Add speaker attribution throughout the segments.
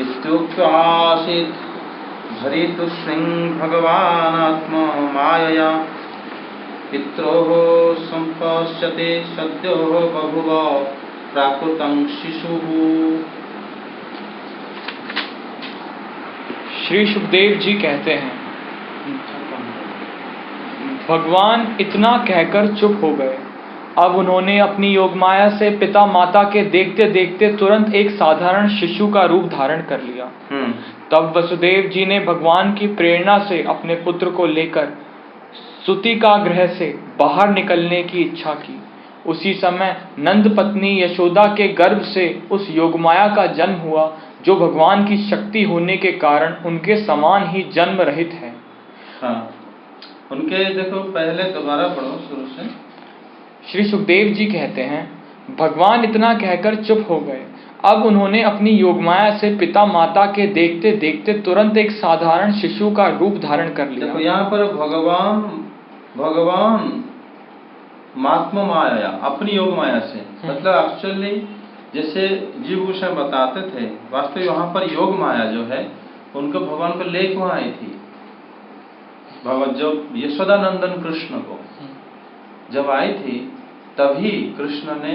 Speaker 1: इत्युक्त्वासीत् भरितुष्णिं भगवानात्मा मायया पित्रोः सम्पश्यते सद्यो बभुव प्राकृतं शिशुः।
Speaker 2: श्री सुखदेव जी कहते हैं, भगवान इतना कहकर चुप हो गए। अब उन्होंने अपनी योगमाया से पिता माता के देखते देखते तुरंत एक साधारण शिशु का रूप धारण कर लिया। तब वसुदेव जी ने भगवान की प्रेरणा से अपने पुत्र को लेकर सुतिका गृह से बाहर निकलने की इच्छा की। उसी समय नंद पत्नी यशोदा के गर्भ से उस योगमाया का जन्म हुआ, जो भगवान की शक्ति होने के कारण उनके समान ही जन्म रहित है।
Speaker 1: हाँ, उनके देखो पहले दोबारा पढ़ो शुरू से।
Speaker 2: श्री सुखदेव जी कहते हैं, भगवान इतना कहकर चुप हो गए। अब उन्होंने अपनी योगमाया से पिता माता के देखते देखते तुरंत एक साधारण शिशु का रूप धारण कर लिया।
Speaker 1: देखो यहाँ पर भगवान महात्मा माया, अपनी योग माया से, मतलब एक्चुअली जैसे जीव भूषण बताते थे, वास्तव वहां पर योग माया जो है उनको भगवान को लेके वहां आई थी। भगवान जो यशोदानंदन कृष्ण को जब आई थी, तभी कृष्ण ने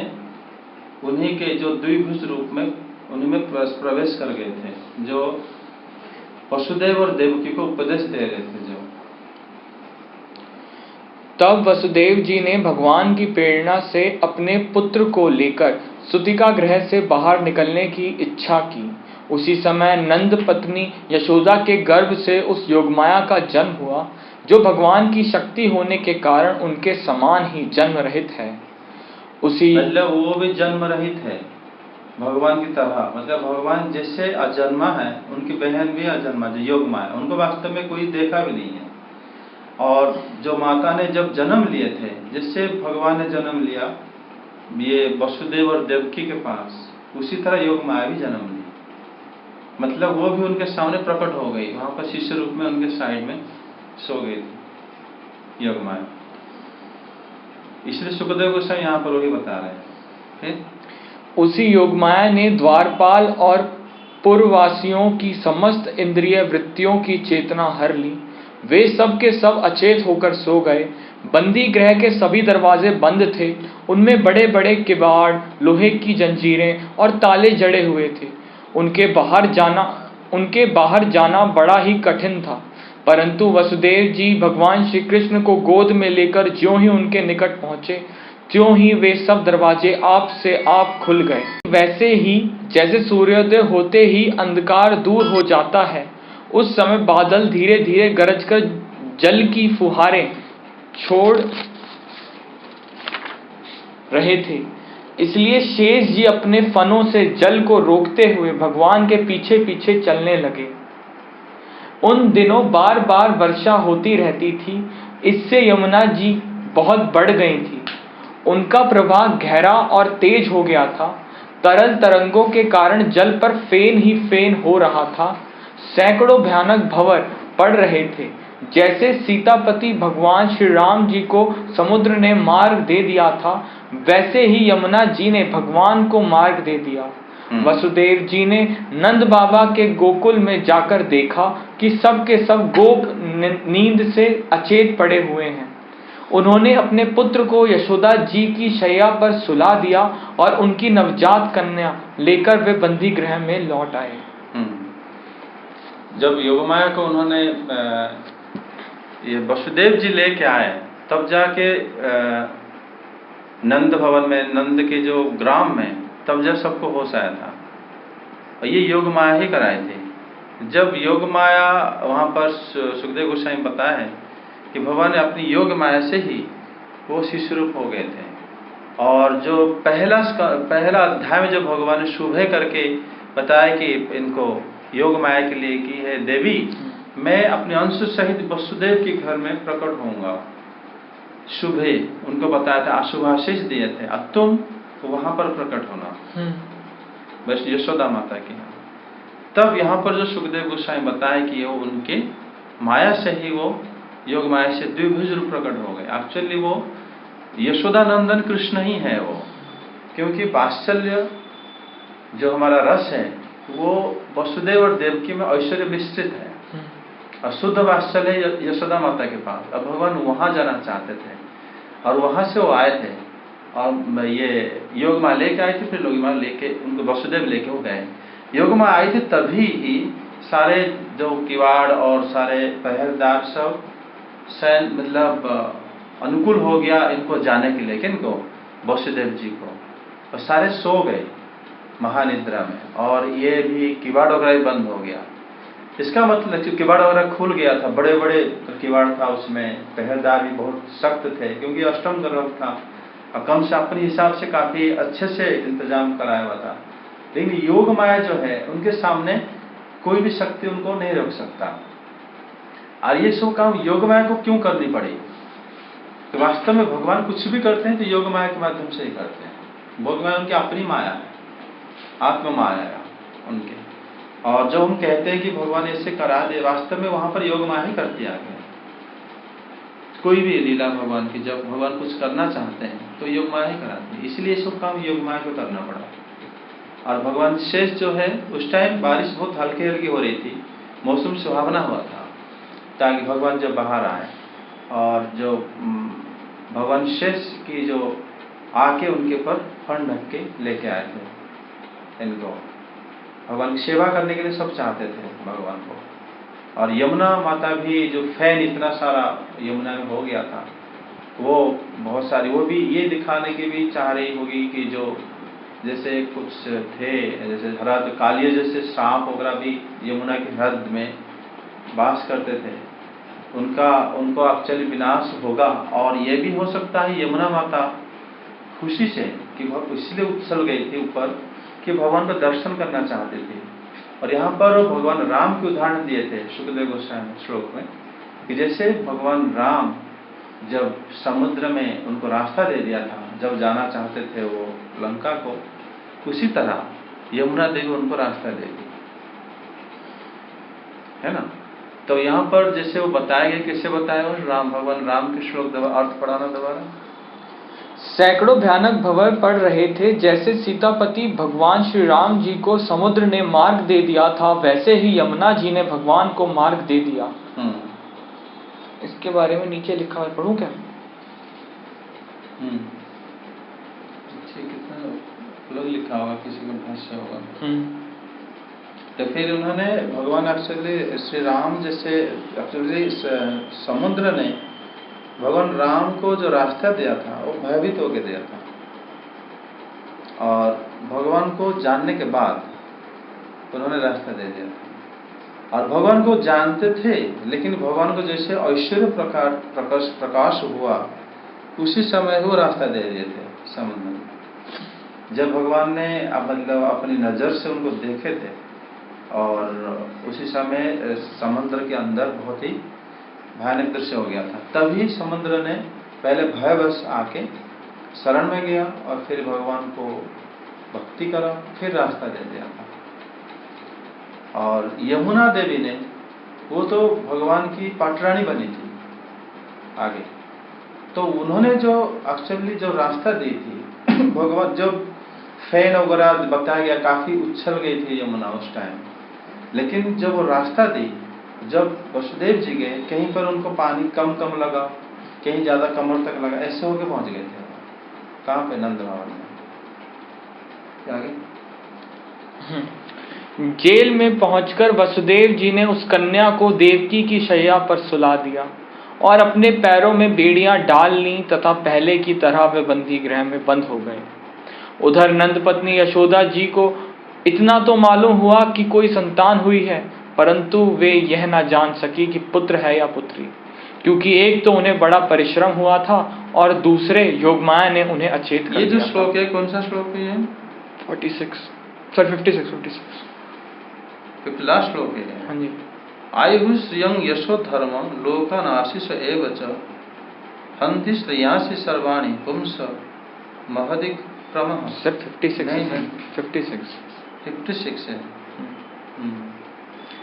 Speaker 1: उन्हीं के जो द्विभुज रूप में उन्हीं में प्रवेश कर गए थे, जो वसुदेव और देवकी को उपदेश दे रहे थे। जो
Speaker 2: तब वसुदेव जी ने भगवान की प्रेरणा से अपने पुत्र को लेकर सुतिका गृह से बाहर निकलने की इच्छा की। उसी समय नंद पत्नी यशोदा के गर्भ से उस योगमाया का जन्म हुआ, जो भगवान की शक्ति होने के कारण उनके समान ही जन्म रहित है। उसी
Speaker 1: मतलब वो भी जन्म रहित है भगवान की तरह, मतलब भगवान जैसे अजन्मा है, उनकी बहन भी अजन्मा जो योगमाया, उनको वास्तव में कोई देखा भी नहीं है। और जो माता ने जब जन्म लिए थे, जिससे भगवान ने जन्म लिया ये वसुदेव और देवकी के पास, उसी तरह योगमाया भी जन्म ली। मतलब वो भी उनके सामने प्रकट हो गई, वहां पर शिष्य रूप में उनके साइड में सो गई थी योगमाया। इसलिए सुखदेव गोस्वामी यहाँ पर वही बता रहे हैं। फिर
Speaker 2: उसी योगमाया ने द्वारपाल और पूर्ववासियों की समस्त इंद्रिय वृत्तियों की चेतना हर ली। वे सब के सब अचेत होकर सो गए। बंदी गृह के सभी दरवाजे बंद थे। उनमें बड़े बड़े किवाड़, लोहे की जंजीरें और ताले जड़े हुए थे। उनके बाहर जाना बड़ा ही कठिन था। परंतु वसुदेव जी भगवान श्री कृष्ण को गोद में लेकर ज्यों ही उनके निकट पहुंचे, त्यों ही वे सब दरवाजे आप से आप खुल गए। वैसे ही जैसे सूर्योदय होते ही अंधकार दूर हो जाता है, उस समय बादल धीरे धीरे गरजकर जल की फुहारें छोड़ रहे थे। इसलिए शेष जी अपने फनों से जल को रोकते हुए भगवान के पीछे पीछे चलने लगे। उन दिनों बार बार वर्षा होती रहती थी, इससे यमुना जी बहुत बढ़ गई थी। उनका प्रवाह गहरा और तेज हो गया था। तरल तरंगों के कारण जल पर फेन ही फेन हो रहा था। सैकड़ों भयानक भंवर पड़ रहे थे। जैसे सीतापति भगवान श्री राम जी को समुद्र ने मार्ग दे दिया था, वैसे ही यमुना जी ने भगवान को मार्ग दे दिया। वसुदेव जी ने नंद बाबा के गोकुल में जाकर देखा कि सब के सब गोप नींद से अचेत पड़े हुए हैं। उन्होंने अपने पुत्र को यशोदा जी की शैया पर सुला दिया और उनकी नवजात कन्या लेकर वे बंदी गृह में लौट आए।
Speaker 1: जब योगमाया को उन्होंने ये वसुदेव जी लेके आए, तब जाके नंद भवन में, नंद के जो ग्राम में, तब जब सबको होश आया था। और ये योगमाया ही कराए थे। जब योगमाया वहाँ पर सुखदेव गोस्वामी बताया है कि भगवान ने अपनी योगमाया से ही वो शिशु रूप हो गए थे। और जो पहला अध्याय में जो भगवान ने शुभे करके बताया कि इनको योगमाया के लिए की है देवी, मैं अपने अंश सहित वसुदेव के घर में प्रकट होऊंगा। शुभे उनको बताया था, अशुभाशीष दिए थे, अब तुम वहां पर प्रकट होना, बस यशोदा माता के यहाँ। तब यहाँ पर जो सुखदेव गोस्वामी बताया कि वो उनके माया से ही वो योग माया से द्विभुज रूप प्रकट हो गए। एक्चुअली वो यशोदानंदन कृष्ण ही है वो, क्योंकि वात्सल्य जो हमारा रस है वो वसुदेव और देवकी में ऐश्वर्य मिश्रित है और शुद्ध वात्सल्य यशोदा माता के पास। अब भगवान वहां जाना चाहते थे और वहां से वो आए थे और ये योगमाया लेके आए थे। फिर योगमाया लेके उनको वसुदेव लेके वो गए। योगमाया आई थी तभी ही सारे जो किवाड़ और सारे पहरेदार सब मतलब अनुकूल हो गया इनको जाने के लिए, किनको, वसुदेव जी को, और सारे सो गए महानिद्रा में और ये भी किवाड़ वगैरह बंद हो गया। इसका मतलब कि किवाड़ वगैरह खुल गया था, बड़े बड़े किवाड़ था, उसमें पहरेदार भी बहुत सख्त थे क्योंकि अष्टम गर्भ था और कम से अपने हिसाब से काफी अच्छे से इंतजाम कराया हुआ था। लेकिन योग माया जो है उनके सामने कोई भी शक्ति उनको नहीं रोक सकता। और ये सब काम योग माया को क्यों करनी पड़ी? तो वास्तव में भगवान कुछ भी करते हैं तो योग माया के माध्यम से ही करते हैं। योग माया उनकी अपनी माया है, आत्म माया है उनके। और जब हम कहते हैं कि भगवान ऐसे करा दे, वास्तव में वहां पर योग माया ही करती आगे। कोई भी लीला भगवान की जब भगवान कुछ करना चाहते हैं तो योग माया ही कराती है, इसलिए सब काम योग माया को करना पड़ा। और भगवान शेष जो है उस टाइम बारिश बहुत हल्की हल्की हो रही थी, मौसम सुहावना हुआ था ताकि भगवान जब बाहर आए और जो भगवान शेष की जो आके उनके पर फन ढक के लेके आए थे इनको। भगवान की सेवा करने के लिए सब चाहते थे भगवान को। और यमुना माता भी जो फैन इतना सारा यमुना में हो गया था, वो बहुत सारी, वो भी ये दिखाने की भी चाह रही होगी कि जो जैसे कुछ थे, जैसे हरद कालिया जैसे सांप वगैरह भी यमुना के हृदय में वास करते थे, उनको एक्चुअली विनाश होगा। और ये भी हो सकता है यमुना माता खुशी से कि वह इसलिए उछल गई थी ऊपर कि भगवान का दर्शन करना चाहते थे। और यहाँ पर भगवान राम के उदाहरण दिए थे सुखदेव गोस्वामी श्लोक में कि जैसे भगवान राम जब समुद्र में उनको रास्ता दे दिया था जब जाना चाहते थे वो लंका को, उसी तरह यमुना देवी उनको रास्ता दे दी, है ना। तो यहाँ पर जैसे वो बताया गया, कैसे बताया वो राम, भगवान राम के श्लोक अर्थ पढ़ाना दोबारा।
Speaker 2: सैकड़ों भयानक भंवर पड़ रहे थे। जैसे सीतापति भगवान श्री राम जी को समुद्र ने मार्ग दे दिया था, वैसे ही यमुना जी ने भगवान को मार्ग दे दिया। इसके बारे में नीचे लिखा है, पढ़ूं क्या?
Speaker 1: कितना लोग लिखा होगा, किसी का भाष्य होगा। तो फिर उन्होंने भगवान एक्चुअली श्री राम जैसे एक्चुअली समुद्र ने भगवान राम को जो रास्ता दिया था वो भयभीत होकर दिया था। और भगवान को जानने के बाद उन्होंने रास्ता दे दिया था। और भगवान को जानते थे, लेकिन भगवान को जैसे ऐश्वर्य प्रकाश हुआ उसी समय वो रास्ता दे दिए थे समुद्र में। जब भगवान ने मतलब अपनी नज़र से उनको देखे थे और उसी समय समुद्र के अंदर बहुत ही भयानक दृश्य हो गया था, तभी समुद्र ने पहले भयवश आके शरण में गया और फिर भगवान को भक्ति करा, फिर रास्ता दे दिया था। और यमुना देवी ने, वो तो भगवान की पाटरानी बनी थी आगे, तो उन्होंने जो एक्चुअली जो रास्ता दी थी भगवान, जब फैन वगैरह बताया गया काफी उछल गई थी यमुना उस टाइम, लेकिन जब वो रास्ता दी, जब वसुदेव जी गए कहीं पर उनको पानी कम कम लगा, कहीं ज्यादा कमर तक लगा, ऐसे होके पहुंच गए थे। कहाँ पे? नंद भवन में। आगे
Speaker 2: जेल में पहुंचकर वसुदेव जी ने उस कन्या को देवकी की शैया पर सुला दिया और अपने पैरों में बेड़ियां डाल ली तथा पहले की तरह वे बंदी गृह में बंद हो गए। उधर नंद पत्नी यशोदा जी को इतना तो मालूम हुआ कि कोई संतान हुई है, परंतु वे यह ना जान सकी कि पुत्र है या पुत्री, क्योंकि एक तो उन्हें बड़ा परिश्रम हुआ था और दूसरे योगमाया ने उन्हें अचेत कर दिया।
Speaker 1: ये जो श्लोक है कौन सा श्लोक है?
Speaker 2: 56
Speaker 1: लास्ट श्लोक है।
Speaker 2: हाँ जी।
Speaker 1: आयुष यंग यशो धर्मम लोकान आशीष एवच हंति श्रेयांसि सर्वाणि पुंस महदिक प्रमः।
Speaker 2: सर 56 नहीं 56
Speaker 1: है।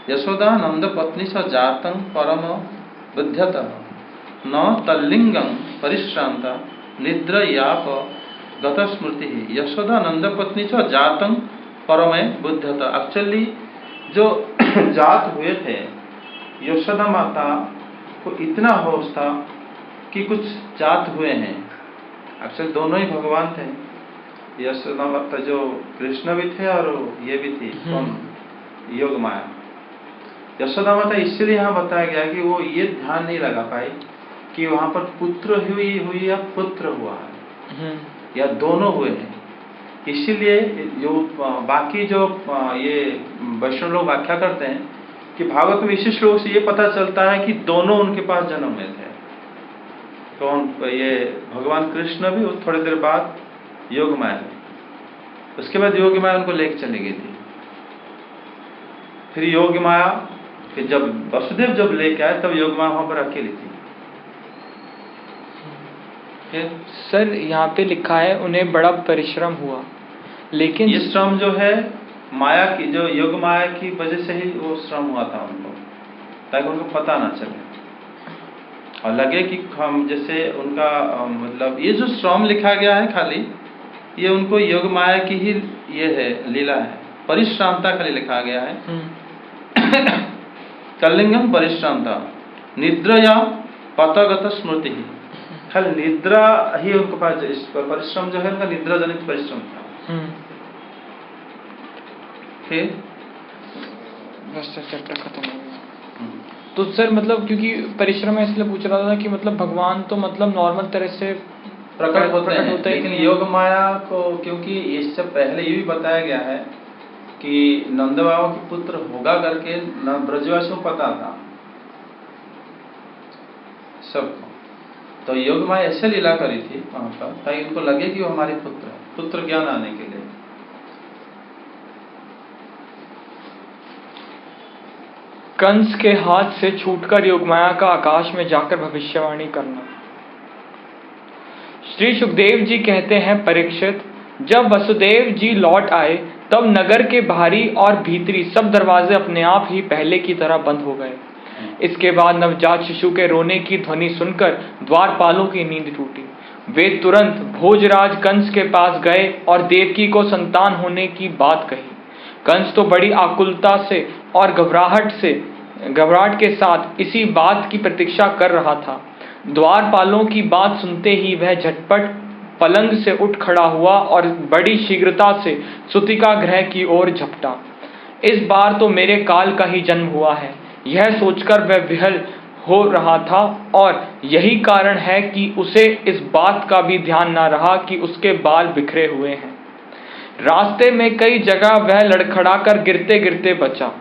Speaker 1: यशोदा नंद पत्नी स जातं परम विद्यत न तल्लिंगं परिश्रांता निद्रयाप गत स्मृति। यशोदा नंद पत्नी स जातं परमे बुद्धता। एक्चुअली जो जात हुए थे, यशोदा माता को इतना होश था कि कुछ जात हुए हैं। एक्चुअली दोनों ही भगवान थे, यशोदा माता जो कृष्ण भी थे और ये भी थी कौन, योग माया। यशोदा माता इसलिए यहाँ बताया गया कि वो ये ध्यान नहीं लगा पाई कि वहां पर पुत्र हुई या पुत्र हुआ है या दोनों हुए हैं। इसीलिए जो बाकी जो ये वैष्णव लोग व्याख्या करते हैं कि भागवत में इसी श्लोक से ये पता चलता है कि दोनों उनके पास जन्म में थे। कौन, ये भगवान कृष्ण भी थोड़ी देर बाद योग माया, उसके बाद योग माया उनको लेके चली गई थी। फिर योग माया, फिर जब वसुदेव जब लेके आए तब योग माया वहां पर अकेली थी।
Speaker 2: सर यहाँ पे लिखा है उन्हें बड़ा परिश्रम हुआ, लेकिन
Speaker 1: ये श्रम जो है माया की, जो योग माया की वजह से ही वो श्रम हुआ था उनको, ताकि उनको पता ना चले और लगे कि हम जैसे उनका मतलब ये जो श्रम लिखा गया है खाली ये उनको योग माया की ही ये है, लीला है। परिश्रामता खाली लिखा गया है। कलिंगम परिश्रामता निद्रया पतगत स्मृति ही, खाली निद्रा ही उनके पास, परिश्रम जो है उनका निद्रा जनित परिश्रम था। फिर
Speaker 2: चैप्टर खत्म हो गया। तो सर मतलब क्योंकि परिश्रम है इसलिए पूछ रहा था कि मतलब भगवान तो मतलब नॉर्मल तरह से
Speaker 1: प्रकट होते हैं, लेकिन योग माया को क्योंकि इससे पहले ये भी बताया गया है कि नंद बाबा के पुत्र होगा करके ब्रजवासियों को पता था सबको, तो योग माया ऐसे लीला करी थी वहां पर ताकि उनको लगे कि वो हमारे पुत्र है, पुत्र ज्ञान आने के लिए।
Speaker 2: कंस के हाथ से छूटकर योगमाया का आकाश में जाकर भविष्यवाणी करना। श्री सुखदेव जी कहते हैं, परीक्षित, जब वसुदेव जी लौट आए तब नगर के बाहरी और भीतरी सब दरवाजे अपने आप ही पहले की तरह बंद हो गए। इसके बाद नवजात शिशु के रोने की ध्वनि सुनकर द्वारपालों की नींद टूटी। वे तुरंत भोजराज कंस के पास गए और देवकी को संतान होने की बात कही। कंस तो बड़ी आकुलता से और घबराहट के साथ इसी बात की प्रतीक्षा कर रहा था। द्वारपालों की बात सुनते ही वह झटपट पलंग से उठ खड़ा हुआ और बड़ी शीघ्रता से सूतिका गृह की ओर झपटा। इस बार तो मेरे काल का ही जन्म हुआ है, यह सोचकर वह विह्वल हो रहा था, और यही कारण है कि उसे इस बात का भी ध्यान न रहा कि उसके बाल बिखरे हुए हैं। रास्ते में कई जगह वह लड़खड़ाकर गिरते गिरते बचा।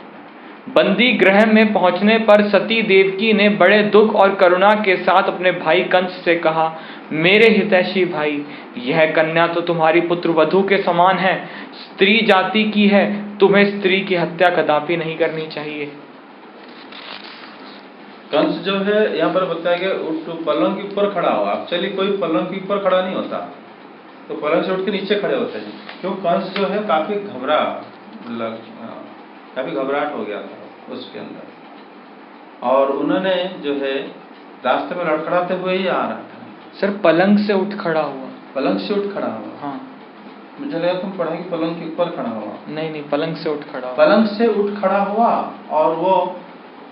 Speaker 2: बंदी गृह में पहुंचने पर सती देवकी ने बड़े दुख और करुणा के साथ अपने भाई कंस से कहा, मेरे हितैषी भाई, यह कन्या तो तुम्हारी पुत्र वधू के समान है, स्त्री जाति की है, तुम्हें स्त्री की हत्या कदापि नहीं करनी चाहिए।
Speaker 1: कंस जो है यहाँ पर बताया गया उठ पलंग के ऊपर खड़ा हुआ। एक्चुअली कोई पलंग के ऊपर खड़ा नहीं होता, तो पलंग से उठ के नीचे खड़े होते हैं, क्यों कंस जो है काफी घबराहट हो गया था उसके अंदर, और उन्होंने जो है रास्ते में लड़खड़ाते हुए ही आ रहा था।
Speaker 2: सर पलंग से उठ खड़ा हुआ?
Speaker 1: पलंग से उठ खड़ा हुआ,
Speaker 2: हाँ
Speaker 1: मुझे लगा तुम पढ़ेंगे पलंग के ऊपर खड़ा हुआ।
Speaker 2: नहीं, पलंग से उठ खड़ा हुआ।
Speaker 1: पलंग से उठ खड़ा हुआ, और वो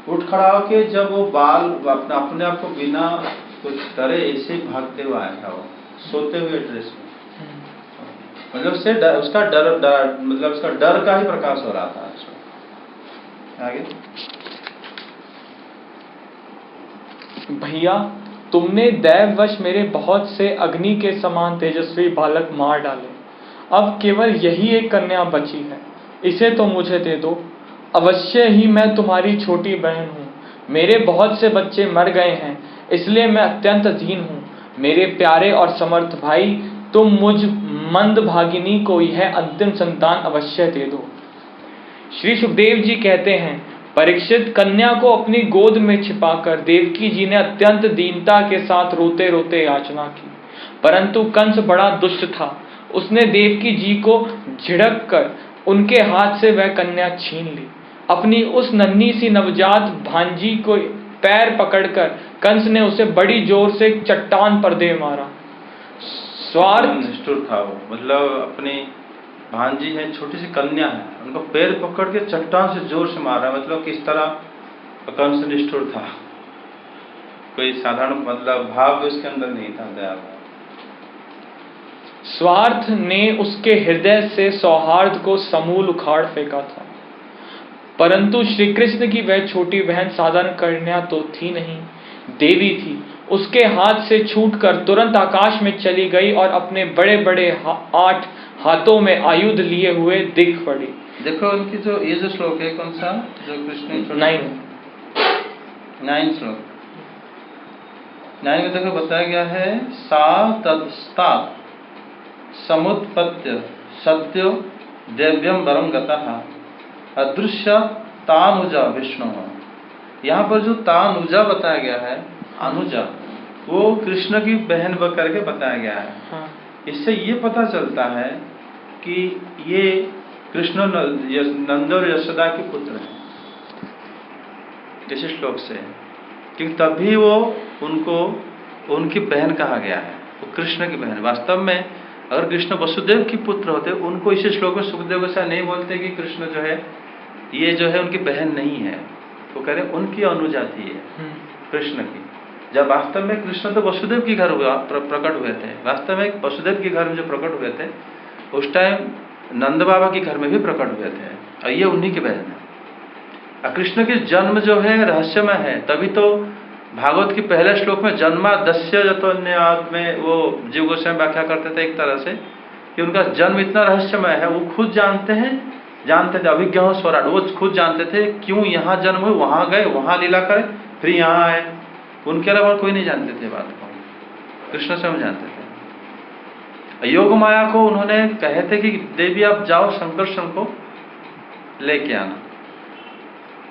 Speaker 1: उठ खड़ा होके जब वो बाल अपने आप को बिना कुछ डरे ऐसे भागते हुए आया था, वो सोते हुए ड्रेस में, मतलब उसका डर का ही प्रकाश हो रहा था। आगे
Speaker 2: भैया, तुमने दैववश मेरे बहुत से अग्नि के समान तेजस्वी बालक मार डाले, अब केवल यही एक कन्या बची है, इसे तो मुझे दे दो। अवश्य ही मैं तुम्हारी छोटी बहन हूँ, मेरे बहुत से बच्चे मर गए हैं, इसलिए मैं अत्यंत दीन हूँ। मेरे प्यारे और समर्थ भाई, तुम मुझ मंदभागिनी को यह अंतिम संतान अवश्य दे दो। श्री सुखदेव जी कहते हैं, परीक्षित, कन्या को अपनी गोद में छिपाकर देवकी जी ने अत्यंत दीनता के साथ रोते रोते याचना की, परंतु कंस बड़ा दुष्ट था। उसने देवकी जी को झिड़क कर उनके हाथ से वह कन्या छीन ली। अपनी उस नन्ही सी नवजात भांजी को पैर पकड़कर कंस ने उसे बड़ी जोर से चट्टान पर दे मारा। स्वार्थ
Speaker 1: निष्ठुर था वो, मतलब अपनी भांजी है, छोटी सी कन्या है, उनको पैर पकड़ के चट्टान से जोर से मारा। मतलब किस तरह कंस निष्ठुर था, कोई साधारण मतलब भाव भी उसके अंदर नहीं था, दया भाव।
Speaker 2: स्वार्थ ने उसके हृदय से सौहार्द को समूल उखाड़ फेंका था। परंतु श्री कृष्ण की वह छोटी बहन साधारण कन्या तो थी नहीं, देवी थी। उसके हाथ से छूटकर तुरंत आकाश में चली गई और अपने बड़े बड़े 8 हाथों में आयुध लिए हुए दिख पड़ी।
Speaker 1: देखो उनकी जो ये जो श्लोक है कौन सा, जो कृष्ण 9 श्लोक 9 में देखो बताया गया है, सा तत्स्ता समुत्पत्य सत्यो देव्यम वरम गतः अदृश्य तानुजा विष्णु। यहाँ पर जो तानुजा बताया गया है, अनुजा, वो कृष्ण की बहन करके बताया गया है।
Speaker 2: हाँ।
Speaker 1: इससे ये पता चलता है कि ये कृष्ण नंद और यशोदा के पुत्र हैं, इस श्लोक से, क्योंकि तभी वो उनको उनकी बहन कहा गया है, वो कृष्ण की बहन। वास्तव में अगर कृष्ण वसुदेव की पुत्र होते, उनको इस श्लोक में सुखदेव गोस्वामी नहीं बोलते कि कृष्ण जो है ये जो है उनकी बहन नहीं है, वो कह रहे उनकी अनुजा थी है कृष्ण की। जब वास्तव में कृष्ण तो वसुदेव के घर प्रकट हुए थे, वास्तव में वसुदेव के घर में जो प्रकट हुए थे उस टाइम नंद बाबा के घर में भी प्रकट हुए थे, और ये उन्हीं की बहन है। कृष्ण के जन्म जो है रहस्यमय है, तभी तो भागवत की पहले श्लोक में जन्मादस्य जतोन्याद में वो जीव गोस्वामी व्याख्या करते थे एक तरह से कि उनका जन्म इतना रहस्यमय है, वो खुद जानते थे, अभिज्ञ स्वराट, वो खुद जानते थे क्यों यहाँ जन्म हुए, वहां गए, वहां लीला करे, फिर यहाँ आए। उनके अलावा कोई नहीं जानते थे बात को, कृष्ण स्वयं जानते थे। योग माया को उन्होंने कहे थे कि देवी आप जाओ संकर्षण को लेके आना,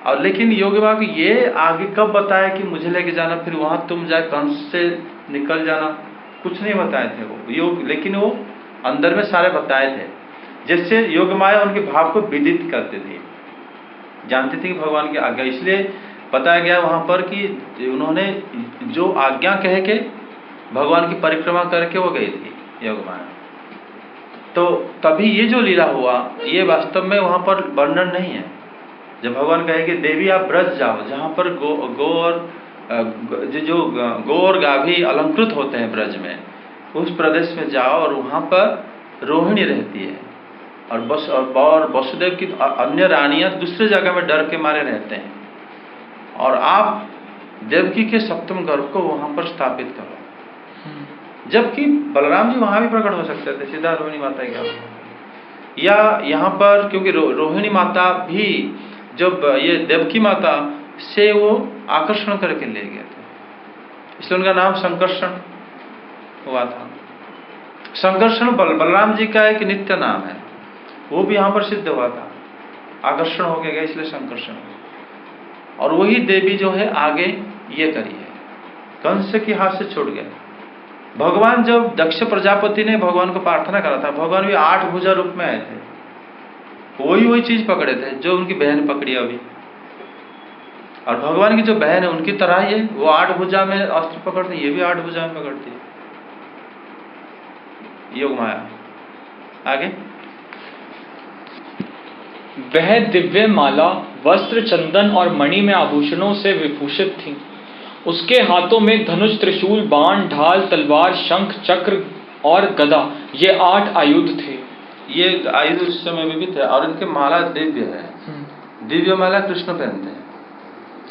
Speaker 1: और लेकिन योग माया को ये आगे कब बताया कि मुझे लेके जाना, फिर वहां तुम जाए कंस से निकल जाना, कुछ नहीं बताए थे वो योग, लेकिन वो अंदर में सारे बताए थे। जैसे योग माया उनके भाव को विदित करते थे, जानते थे कि भगवान की आज्ञा, इसलिए बताया गया वहां पर कि उन्होंने जो आज्ञा कह के भगवान की परिक्रमा करके वो गई थी योग माया। तो तभी ये जो लीला हुआ ये वास्तव में वहां पर वर्णन नहीं है। जब भगवान कहे कि देवी आप ब्रज जाओ, जहां पर गो और गाभी अलंकृत होते हैं ब्रज में, उस प्रदेश में जाओ और वहां पर रोहिणी रहती है, और वसुदेव की अन्य रानियां दूसरे जगह में डर के मारे रहते हैं, और आप देवकी के सप्तम गर्भ को वहां पर स्थापित करो। जबकि बलराम जी वहां भी प्रकट हो सकते थे, सीधा रोहिणी माता के गर्भ, या यहाँ पर क्योंकि रोहिणी माता भी जब ये देवकी माता से वो आकर्षण करके ले गए थे, इसलिए उनका नाम संकर्षण हुआ था। संकर्षण बलराम जी का एक नित्य नाम है, वो भी यहाँ पर सिद्ध हुआ था, आकर्षण हो गया इसलिए संकर्षण। और वही देवी जो है आगे ये करी है, कंस के हाथ से छूट गए। भगवान जब दक्ष प्रजापति ने भगवान को प्रार्थना करा था, भगवान भी 8 भुजा रूप में आए थे, वही चीज पकड़े थे जो उनकी बहन पकड़ी अभी, और भगवान की जो बहन है उनकी तरह ही है, वो 8 भुजा में अस्त्र पकड़ते, ये भी 8 भुजा में पकड़ती है योग माया। आगे,
Speaker 2: वह दिव्य माला वस्त्र चंदन और मणि में आभूषणों से विभूषित थी। उसके हाथों में धनुष, त्रिशूल, बाण, ढाल, तलवार, शंख, चक्र और गदा, ये 8 आयुध थे।
Speaker 1: ये आयुध उस समय में भी थे, और इनके माला दिव्य है, दिव्य माला कृष्ण पहनते हैं,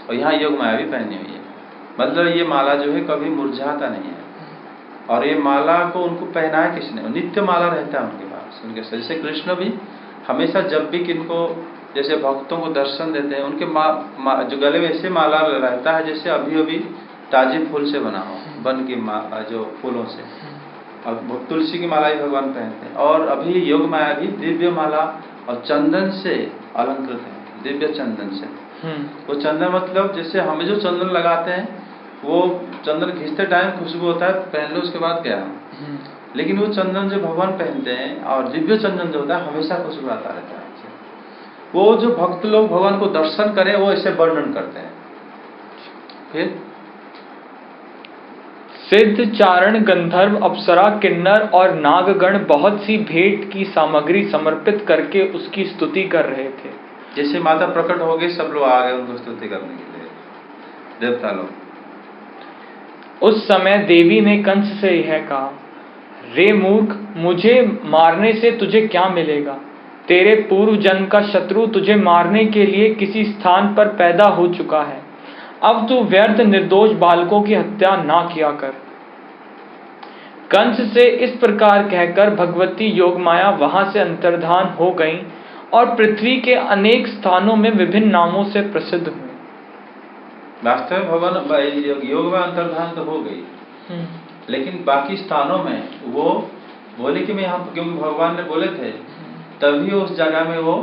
Speaker 1: और यहाँ योग माया भी पहनी हुई है। मतलब ये माला जो है कभी मुरझाता नहीं है, और ये माला को उनको पहनाया किसने, नित्य माला रहता है उनके पास, उनके जैसे कृष्ण भी हमेशा जब भी किनको जैसे भक्तों को दर्शन देते हैं, उनके जो गले में ऐसे माला रहता है जैसे अभी अभी ताजे फूल से बना हो, बन की जो फूलों से, और तुलसी की माला भी भगवान पहनते हैं। और अभी योग माया भी दिव्य माला और चंदन से अलंकृत है, दिव्य चंदन से। वो चंदन मतलब जैसे हमें जो चंदन लगाते हैं, वो चंदन घिसते टाइम खुशबू होता है, पहन लो उसके बाद क्या, लेकिन वो चंदन जो भगवान पहनते हैं और दिव्य चंदन जो होता है हमेशा खुशबू आता रहता है। वो जो भक्त लोग भगवान को दर्शन करें वो ऐसे वर्णन करते हैं। फिर
Speaker 2: सिद्ध, चारण, गंधर्व, अप्सरा, किन्नर और नागगण बहुत सी भेंट की सामग्री समर्पित करके उसकी स्तुति कर रहे थे।
Speaker 1: जैसे माता प्रकट हो गई, सब लोग आ गए उनको स्तुति करने के लिए, देवता लोग।
Speaker 2: उस समय देवी ने कंस से यह कहा, रे मूर्ख, मुझे मारने से तुझे क्या मिलेगा? तेरे पूर्व जन्म का शत्रु तुझे मारने के लिए किसी स्थान पर पैदा हो चुका है। अब तू व्यर्थ निर्दोष बालकों की हत्या ना किया कर। कंस से इस प्रकार कहकर भगवती योगमाया वहां से अंतर्धान हो गईं और पृथ्वी के अनेक स्थानों में विभिन्न नामों से प्रसिद्ध हुई।
Speaker 1: वास्तव में भगवान योग में अंतर्धान तो हो गई, लेकिन बाकी स्थानों में वो बोले कि मैं यहाँ, क्योंकि भगवान ने बोले थे, तभी उस जगह में वो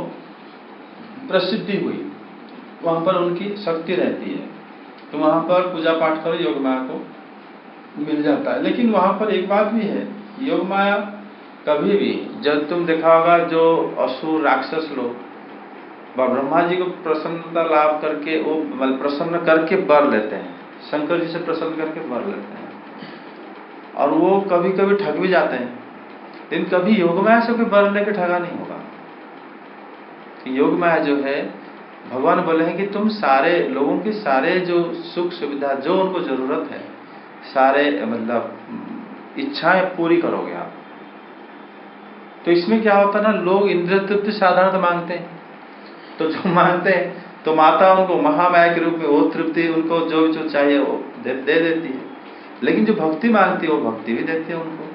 Speaker 1: प्रसिद्धि हुई। वहां पर उनकी शक्ति रहती है, तो वहां पर पूजा पाठ करो, योग माया को मिल जाता है। लेकिन वहां पर एक बात भी है, योग माया कभी भी, जब तुम देखा होगा जो असुर राक्षस लोग ब्रह्मा जी को प्रसन्नता लाभ करके वो प्रसन्न करके वर लेते हैं, शंकर जी से प्रसन्न करके वर लेते हैं, और वो कभी कभी ठग भी जाते हैं। लेकिन कभी योग माया से कोई वर लेके ठगा नहीं होगा। योग माया जो है, भगवान बोले हैं कि तुम सारे लोगों की सारे जो सुख सुविधा, जो उनको जरूरत है, सारे इच्छाएं पूरी करोगे आप। तो इसमें क्या होता है ना, लोग इंद्रिय तृप्ति साधारणतः मांगते हैं, तो जो मांगते हैं तो माता उनको महामाया के रूप में वो तृप्ति, उनको जो चाहिए वो दे देती है। लेकिन जो भक्ति मांगती है वो भक्ति भी देती है उनको,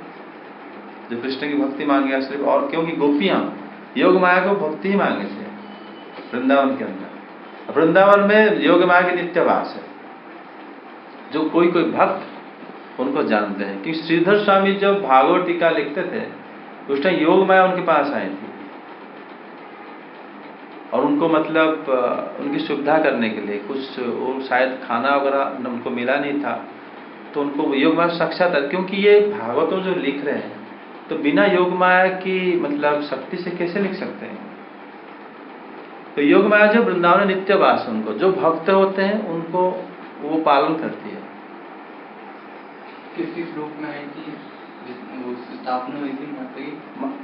Speaker 1: जो कृष्ण की भक्ति मांगे सिर्फ। और क्योंकि गोपियां योग माया को भक्ति ही मांगे थे वृंदावन के अंदर। वृंदावन में योग माया की नित्य वास है, जो कोई भक्त उनको जानते हैं। कि श्रीधर स्वामी जब भागवत टीका लिखते थे, उस टाइम योग माया उनके पास आई थी, और उनको उनकी सुविधा करने के लिए कुछ, वो शायद खाना वगैरह उनको मिला नहीं था, तो उनको योग माया साक्षात, क्योंकि ये भागवतों जो लिख रहे हैं, तो बिना योग माया की शक्ति से कैसे लिख सकते हैं। तो योग माया जो वृंदावन नित्य वास, उनको जो भक्त होते हैं उनको वो पालन करती है।
Speaker 3: किस रूप में आई थी स्थापना हुई थी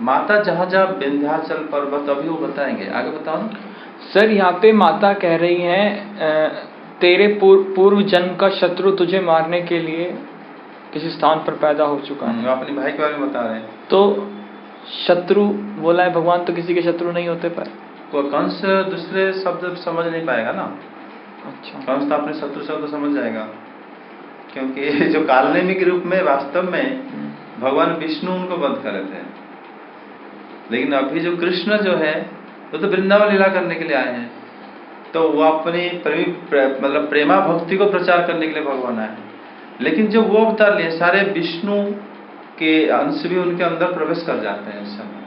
Speaker 1: माता जहाँ जहाँ विंध्याचल पर्वत, अभी वो बताएंगे, आगे बताओ ना
Speaker 2: सर। यहाँ पे माता कह रही हैं, तेरे पूर्व जन्म का शत्रु तुझे मारने के लिए किसी स्थान पर पैदा हो चुका है।
Speaker 1: अपने भाई के बारे में बता रहे हैं।
Speaker 2: तो शत्रु बोला है भगवान, तो किसी के शत्रु नहीं होते पर
Speaker 1: कंस दूसरे शब्द समझ नहीं पाएगा ना।
Speaker 2: अच्छा,
Speaker 1: कंस तो अपने शत्रु शब्द समझ जाएगा, क्योंकि जो कालनेमी के रूप में वास्तव में भगवान विष्णु उनको वध करे थे। लेकिन अभी जो कृष्ण जो है, वो तो वृंदावन लीला करने के लिए आए हैं, तो वो अपनी प्रेमा भक्ति को प्रचार करने के लिए भगवान आए हैं। लेकिन जो वो अवतार लिए, सारे विष्णु के अंश भी उनके अंदर प्रवेश कर जाते हैं उस समय।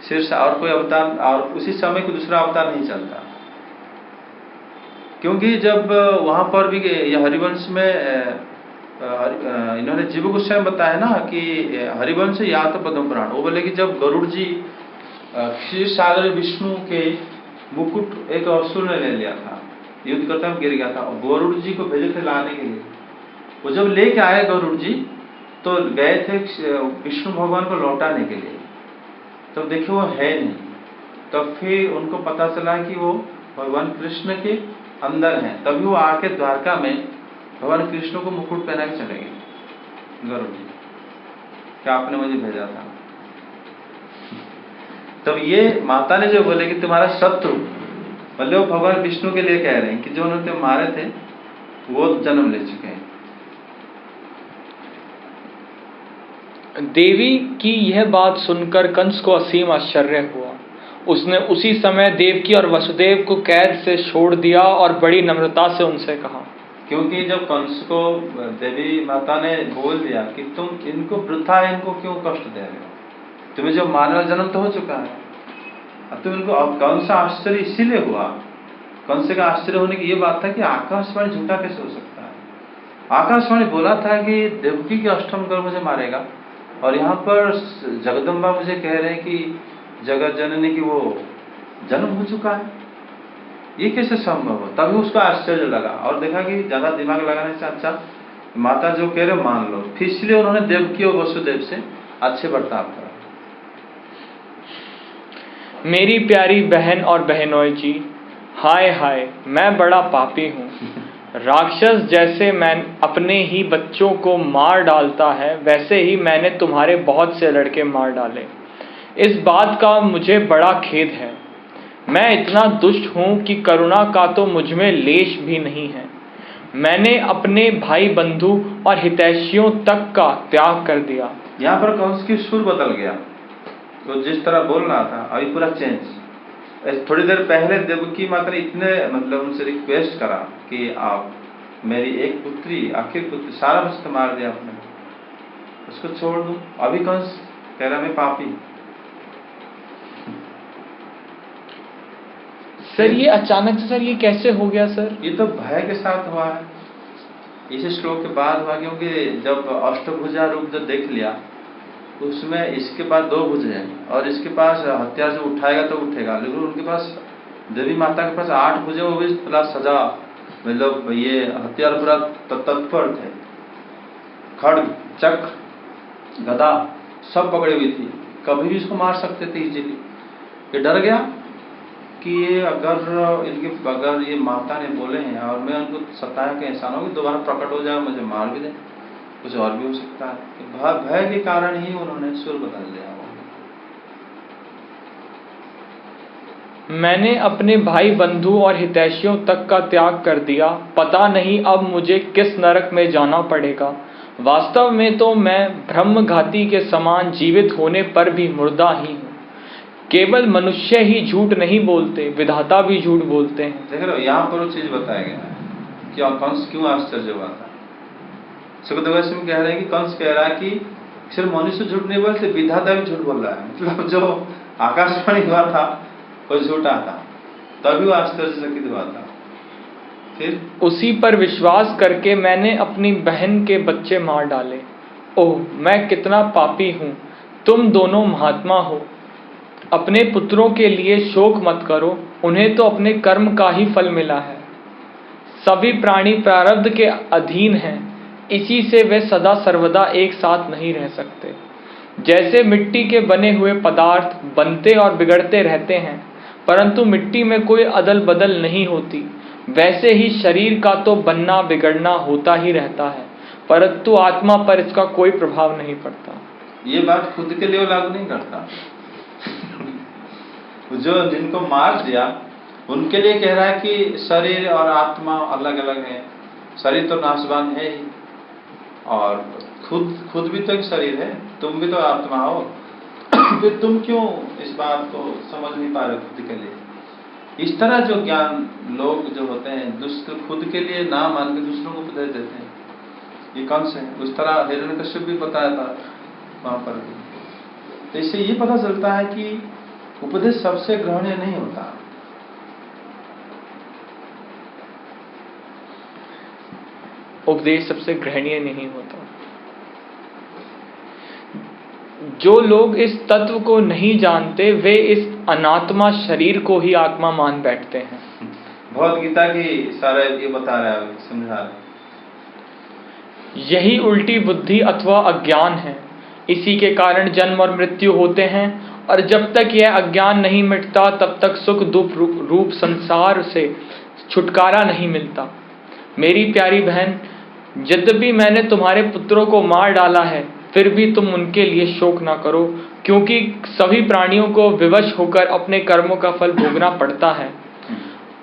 Speaker 1: शीर्ष और कोई अवतार, और उसी समय कोई दूसरा अवतार नहीं चलता, क्योंकि जब वहां पर भी हरिवंश में इन्होंने जीव गोस्वामी बताया ना कि हरिवंश या तो पद्म पुराण, वो बोले कि जब गरुड़ जी क्षीर सागर विष्णु के मुकुट एक असुर ने ले लिया था, युद्ध करता गिर गया था, और गरुड़ जी को भेजे थे लाने के लिए। वो जब लेके आए गरुड़ जी, तो गए थे विष्णु भगवान को लौटाने के लिए, तो देखिए वो है नहीं। तो फिर उनको पता चला कि वो भगवान कृष्ण के अंदर हैं, तभी वो आके द्वारका में भगवान कृष्ण को मुकुट पहना के चले गए गरुड़ जी, क्या आपने मुझे भेजा था। तब ये माता ने जो बोले कि तुम्हारा शत्रु, मतलब भगवान विष्णु के लिए कह रहे हैं कि जो उन्होंने मारे थे वो जन्म ले चुके हैं।
Speaker 2: देवी की यह बात सुनकर कंस को असीम आश्चर्य हुआ। उसने उसी समय देवकी और वसुदेव को कैद से छोड़ दिया और बड़ी नम्रता से उनसे कहा,
Speaker 1: क्योंकि जब कंस को देवी माता ने बोल दिया कि तुम इनको वृथा है, इनको क्यों कष्ट दे रहे हो, तुम्हें जो मानव जन्म तो हो चुका है, अब तुम इनको। अब कंस आश्चर्य इसीलिए हुआ, कंस का आश्चर्य होने की ये बात था कि आकाशवाणी झूठा कैसे हो सकता है। आकाशवाणी बोला था कि देवकी के अष्टम गर्भ मुझे मारेगा, और यहाँ पर जगदम्बा मुझे कह रहे हैं कि जगत जननी की वो जन्म हो चुका है, ये कैसे संभव हो। तभी उसको आश्चर्य लगा, और देखा कि ज्यादा दिमाग लगाने से अच्छा माता जो कह रहे हो मान लो, फिर इसलिए उन्होंने देवकी और वसुदेव से अच्छे बर्ताव करा।
Speaker 2: मेरी प्यारी बहन और बहनोई जी, हाय हाय, मैं बड़ा पापी हूँ। राक्षस जैसे मैं अपने ही बच्चों को मार डालता है, वैसे ही मैंने तुम्हारे बहुत से लड़के मार डाले। इस बात का मुझे बड़ा खेद है। मैं इतना दुष्ट हूँ कि करुणा का तो मुझ में लेश भी नहीं है। मैंने अपने भाई बंधु और हितैषियों तक का त्याग कर दिया।
Speaker 1: यहाँ पर कंस की सुर बदल गया, तो जिस तरह बोल रहा था अभी पूरा चेंज। थोड़ी देर पहले देवकी माता ने इतने मतलब उनसे रिक्वेस्ट करा कि आप मेरी एक पुत्री, आखिर पुत्री, सारा बच्चा मार दिया आपने, उसको छोड़ दूं। अभी कंस कह रहा मैं पापी।
Speaker 2: सर ये अचानक से सर ये कैसे हो गया सर?
Speaker 1: ये तो भय के साथ हुआ है, इस श्लोक के बाद हुआ, क्योंकि जब अष्टभुजा रूप जो देख लिया उसमें इसके पास 2 भुजा है और इसके पास हथियार जो उठाएगा तो उठेगा, लेकिन उनके पास देवी माता के पास 8 भुजा, वो भी पूरा सजा, मतलब ये हथियार पूरा तत्पर थे, खड्ग चक्र गदा सब पकड़ी हुई थी, कभी भी इसको मार सकते थे इजीली। ये डर गया कि ये अगर ये माता ने बोले हैं और मैं उनको सताया के इंसान होगी, दोबारा प्रकट हो जाए, मुझे मार भी दे, कुछ और भी हो सकता है। भय के कारण ही उन्होंने सुर बदल दिया।
Speaker 2: मैंने अपने भाई बंधु और हितैषियों तक का त्याग कर दिया। पता नहीं अब मुझे किस नरक में जाना पड़ेगा। वास्तव में तो मैं ब्रह्मघाती के समान जीवित होने पर भी मुर्दा ही हूँ। केवल मनुष्य ही झूठ नहीं बोलते, विधाता भी झूठ बोलते हैं।
Speaker 1: देख रहे हो, यहाँ पर वो चीज बताया गया है कि कंस क्यों आश्चर्य हुआ था। सुखदेव गोस्वामी कह रहे हैं कि कंस कह रहा है कि सिर्फ मनुष्य झूठ नहीं बोलते, विधाता भी झूठ बोल रहा है। मतलब जो आकाशवाणी हुआ था वो झूठा था, तभी वो आश्चर्यचकित हुआ था। फिर
Speaker 2: उसी पर विश्वास करके मैंने अपनी बहन के बच्चे मार डाले। ओह, मैं कितना पापी हूँ। तुम दोनों महात्मा हो, अपने पुत्रों के लिए शोक मत करो, उन्हें तो अपने कर्म का ही फल मिला है। सभी प्राणी प्रारब्ध के अधीन हैं, इसी से वे सदा सर्वदा एक साथ नहीं रह सकते। जैसे मिट्टी के बने हुए पदार्थ बनते और बिगड़ते रहते हैं, परंतु मिट्टी में कोई अदल बदल नहीं होती, वैसे ही शरीर का तो बनना बिगड़ना होता ही रहता है, परंतु आत्मा पर इसका कोई प्रभाव नहीं पड़ता।
Speaker 1: ये बात खुद के लिए लागू नहीं करता। जो जिनको मार दिया उनके लिए कह रहा है कि शरीर और आत्मा अलग अलग है, शरीर तो नाशवान है ही, और खुद भी तो एक शरीर है, तुम भी तो आत्मा हो। फिर तुम क्यों इस बात को समझ नहीं पा रहे खुद के लिए? इस तरह जो ज्ञान लोग जो होते हैं, दुष्ट खुद के लिए ना मान के दूसरों को उपदेश देते हैं, ये कंस है। उस तरह हिरण्यकश्यप भी बताया था वहां पर भी। तो इससे ये पता चलता है कि उपदेश सबसे ग्रहणीय नहीं होता।
Speaker 2: उपदेश सबसे ग्रहणीय नहीं होता। जो लोग इस तत्व को नहीं जानते, वे इस अनात्मा शरीर को ही आत्मा मान बैठते हैं।
Speaker 1: भगवद गीता की सारे ये बता रहा है, समझा रहा है।
Speaker 2: यही उल्टी बुद्धि अथवा अज्ञान है। इसी के कारण जन्म और मृत्यु होते हैं, और जब तक यह अज्ञान नहीं मिटता तब तक सुख दुख रूप संसार से छुटकारा नहीं मिलता। मेरी प्यारी बहन, यद्यपि मैंने तुम्हारे पुत्रों को मार डाला है, फिर भी तुम उनके लिए शोक ना करो, क्योंकि सभी प्राणियों को विवश होकर अपने कर्मों का फल भोगना पड़ता है।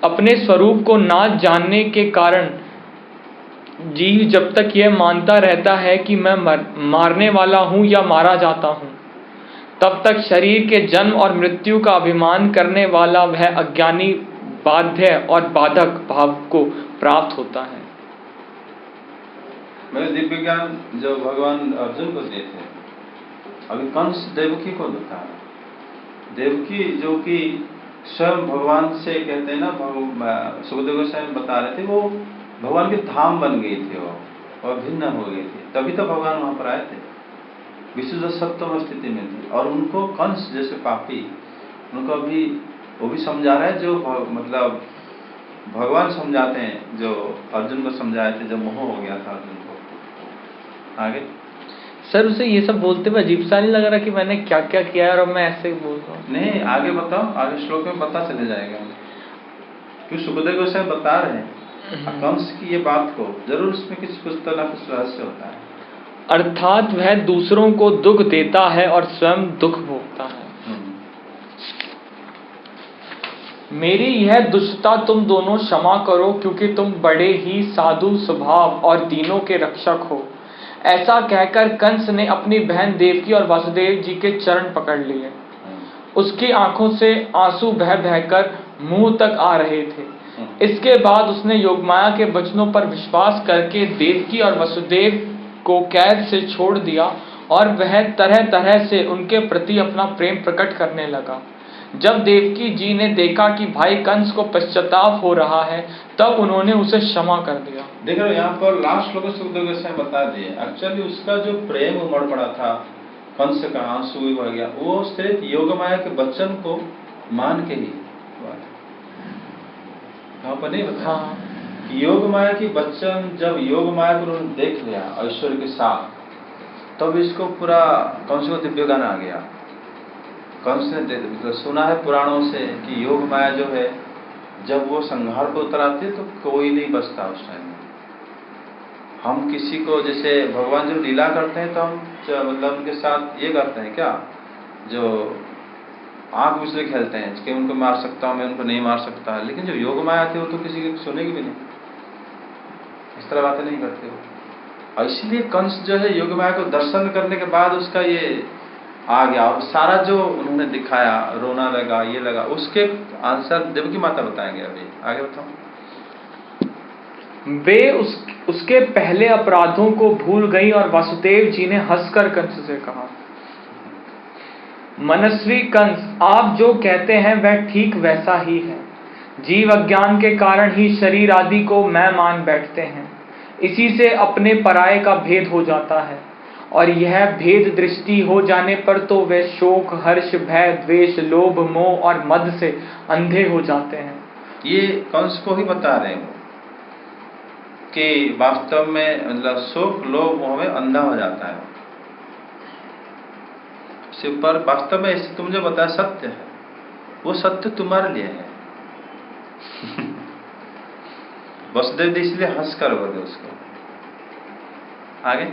Speaker 2: अपने स्वरूप को ना जानने के कारण जीव जब तक यह मानता रहता है कि मैं मारने वाला हूं या मारा जाता हूं, तब तक शरीर के जन्म और मृत्यु का अभिमान करने वाला वह अज्ञानी बाध्य और बाधक भाव को प्राप्त होता है।
Speaker 1: मेरे दिव्य ज्ञान जो भगवान अर्जुन को दिए थे, अभी कंस देवकी को देता है। देवकी जो कि स्वयं भगवान से कहते हैं ना, सुखदेव गोस्वामी बता रहे थे, वो भगवान के धाम बन गई थी, वो भिन्न हो गई थी, तभी तो भगवान वहां पर आए थे, विशुद्ध सप्तम स्थिति में थी। और उनको कंस जैसे पापी, उनको अभी वो भी समझा रहा है, जो मतलब भगवान समझाते हैं, जो अर्जुन को समझाए थे जब मोह हो गया था अर्जुन को, आगे
Speaker 2: सर उसे ये सब बोलते हुए अजीब सा नहीं लग रहा कि मैंने क्या क्या किया है और मैं ऐसे बोल रहा हूँ?
Speaker 1: नहीं, आगे बताओ, आगे श्लोक में पता चले जाएगा क्यों सुखदेव गोस्वामी बता रहे हैं कंस की ये बात को, जरूर उसमें कुछ तो ना कुछ रहस्य होता है।
Speaker 2: अर्थात वह दूसरों को दुख देता है और स्वयं दुख भोगता है। मेरी यह दुष्टता तुम दोनों क्षमा करो, क्योंकि तुम बड़े ही साधु स्वभाव और दीनों के रक्षक हो। ऐसा कहकर कंस ने अपनी बहन देवकी और वासुदेव जी के चरण पकड़ लिए। उसकी आंखों से आंसू बह बहकर मुंह तक आ रहे थे। इसके बाद उसने योगमाया के वचनों पर विश्वास करके देवकी और वसुदेव को कैद से छोड़ दिया और वह तरह तरह से उनके प्रति अपना प्रेम प्रकट करने लगा। जब देवकी जी ने देखा कि भाई कंस को पश्चाताप हो रहा है, तब उन्होंने उसे क्षमा कर दिया।
Speaker 1: देख रहे हो यहाँ पर लास्ट श्लोक सुखदेव गोस्वामी बता दिए, एक्चुअली उसका जो प्रेम उमड़ पड़ा था, कंस का आंसू हो गया, वो सिर्फ योगमाया के वचन को मान के ही वहां पर नहीं बताया।
Speaker 2: हाँ।
Speaker 1: योगमाया की वचन, जब योगमाया को उन्होंने देख लिया ऐश्वर्य के साथ, तब इसको पूरा कंस को दिव्य ज्ञान आ गया। कंस ने सुना है पुराणों से कि योगमाया जो है जब वो संहार को उतर आती है तो कोई नहीं बचता उस टाइम में। हम किसी को जैसे भगवान जो लीला करते हैं तो हम मतलब उनके साथ ये करते हैं क्या, जो आंख मिचले खेलते हैं कि उनको मार सकता हूँ मैं, उनको नहीं मार सकता। लेकिन जो योग माया आती है वो तो किसी की सुनेगी भी नहीं, इस तरह बातें नहीं करते हो। और इसलिए कंस जो है योग माया को दर्शन करने के बाद उसका ये आ गया, और सारा जो उन्होंने दिखाया, रोना लगा, ये लगा, उसके आंसर देवकी माता बताएंगे। अभी आगे बताओ।
Speaker 2: वे उसके पहले अपराधों को भूल गई और वासुदेव जी ने हंसकर कंस से कहा, मनस्वी कंस, आप जो कहते हैं वह ठीक वैसा ही है। जीव अज्ञान के कारण ही शरीर आदि को मैं मान बैठते हैं। इसी से अपने पराये का भेद हो जाता है, और यह भेद दृष्टि हो जाने पर तो वे शोक, हर्ष, भय, द्वेष, लोभ, मोह और मद से अंधे हो जाते हैं। ये
Speaker 1: कंस को ही बता रहे हो कि वास्तव में मतलब शोक, लोभ, मोह में अंधा हो जाता है। पर वास्तव में तुम जो बताया सत्य है, वो सत्य तुम्हारे लिए है। वसुदेव जी इसलिए हंस कर बोले उसको। आगे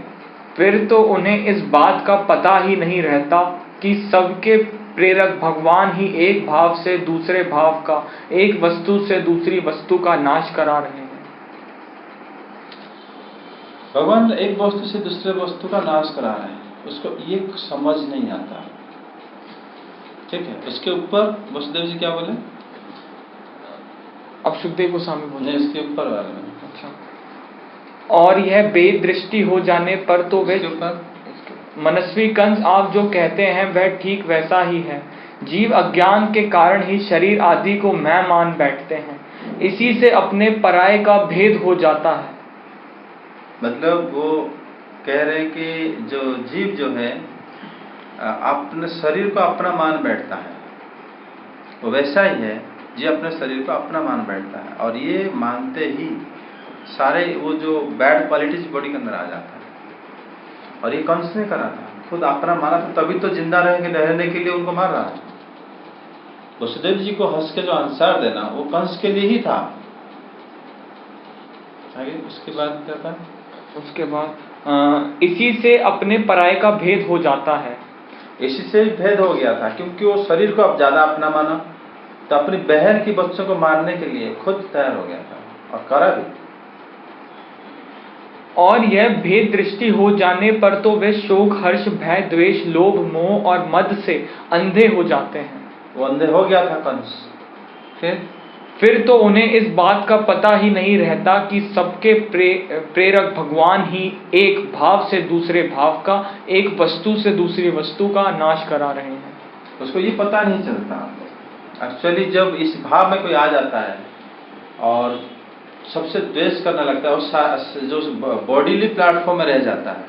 Speaker 2: फिर तो उन्हें इस बात का पता ही नहीं रहता कि सबके प्रेरक भगवान ही एक भाव से दूसरे भाव का, एक वस्तु से दूसरी वस्तु का नाश करा रहे हैं।
Speaker 1: भगवान एक वस्तु से दूसरे वस्तु का नाश करा रहे हैं, उसको ये समझ नहीं आता। ठीक है, इसके ऊपर वसुदेव जी क्या बोले?
Speaker 2: अब सुखदेव गोस्वामी बोले
Speaker 1: इसके ऊपर वाले में।
Speaker 2: अच्छा, और यह भेद दृष्टि हो जाने पर तो वे मनस्वी कंस, आप जो कहते हैं वह ठीक वैसा ही है। जीव अज्ञान के कारण ही शरीर आदि को मैं मान बैठते हैं। इसी से अपने पराये का भेद हो जाता है।
Speaker 1: मतलब वो कह रहे हैं कि जो जीव जो है अपने शरीर को अपना मान बैठता है, वो वैसा ही है जी अपने शरीर को अपना मान बैठता है, और ये मानते ही सारे वो जो बैड क्वालिटीज बॉडी के अंदर आ जाता है। और ये कंस ने करा था, खुद अपना माना था, तभी तो जिंदा रहने के लिए उनको मार रहा है। वसुदेव जी को हंस के जो आंसर देना वो कंस के लिए ही था। आगे उसके बाद क्या था?
Speaker 2: उसके बाद इसी से अपने पराये का भेद हो जाता है।
Speaker 1: इसी से भेद हो गया था, क्योंकि वो शरीर को अब ज्यादा अपना माना, तो अपनी बहन की बच्चों को मारने के लिए खुद तैयार हो गया था और करा भी।
Speaker 2: और यह भेद दृष्टि हो जाने पर तो वे शोक, हर्ष, भय, द्वेष, लोभ, मोह और मद से अंधे हो जाते हैं।
Speaker 1: वो अंधे हो गया था कंस।
Speaker 2: फिर तो उन्हें इस बात का पता ही नहीं रहता कि सबके प्रेरक भगवान ही एक भाव से दूसरे भाव का, एक वस्तु से दूसरी वस्तु का नाश करा रहे हैं।
Speaker 1: उसको ये पता नहीं चलता। एक्चुअली जब इस भाव में कोई आ जाता है और सबसे द्वेष करने लगता है, उस जो बॉडीली प्लेटफॉर्म में रह जाता है,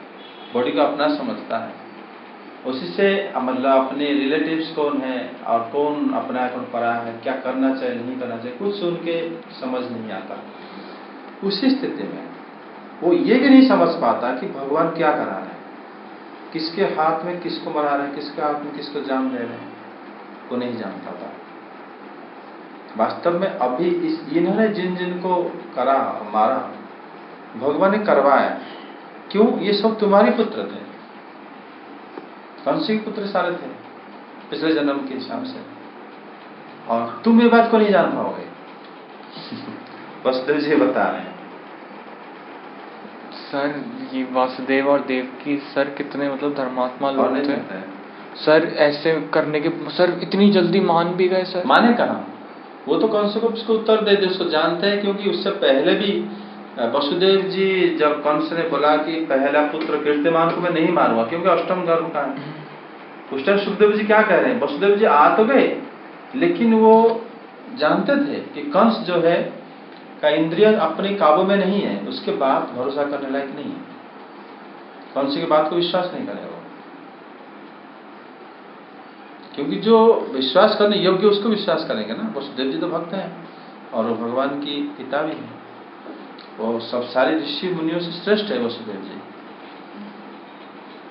Speaker 1: बॉडी को अपना समझता है, उसी से मतलब अपने रिलेटिव्स कौन है और कौन अपना कौन पराया है, क्या करना चाहिए नहीं करना चाहिए, कुछ उनके समझ नहीं आता। उसी स्थिति में वो ये भी नहीं समझ पाता कि भगवान क्या करा रहे हैं, किसके हाथ में किसको मरा रहे हैं, किसके हाथ में किसको जान दे रहे हैं, वो नहीं जान पाता। वास्तव में अभी इन्होंने जिन जिन को करा मारा, भगवान ने करवाया। क्यों? ये सब तुम्हारे पुत्र थे, कंस के पुत्र सारे थे पिछले जन्म के हिसाब से, और तुम ये बात को नहीं जान पाओगे। वसुदेव जी बता रहे हैं।
Speaker 2: सर ये वासुदेव और देवकी सर कितने मतलब धर्मात्मा
Speaker 1: और
Speaker 2: लोग
Speaker 1: नहीं
Speaker 2: थे
Speaker 1: जानते हैं।
Speaker 2: सर, ऐसे करने के सर इतनी जल्दी मान भी गए सर।
Speaker 1: माने कहा, वो तो कंस को उसको उत्तर दे दे, उसको जानते हैं, क्योंकि उससे पहले भी वसुदेव जी जब कंस ने बोला कि पहला पुत्र कीर्तिमान को मैं नहीं मारूंगा क्योंकि अष्टम गर्भ का है, उस टाइम सुखदेव जी क्या कह रहे हैं? वसुदेव जी आ तो गए, लेकिन वो जानते थे कि कंस जो है का इंद्रिय अपने काबू में नहीं है, उसके बाद भरोसा करने लायक नहीं है, कंस की बात को विश्वास नहीं करेगा, क्योंकि जो विश्वास करने योग्य उसको विश्वास करेंगे ना। वसुदेव जी तो भक्त हैं और वो भगवान की पिता भी हैं, वो सब सारे ऋषि मुनियों से श्रेष्ठ है वसुदेव जी,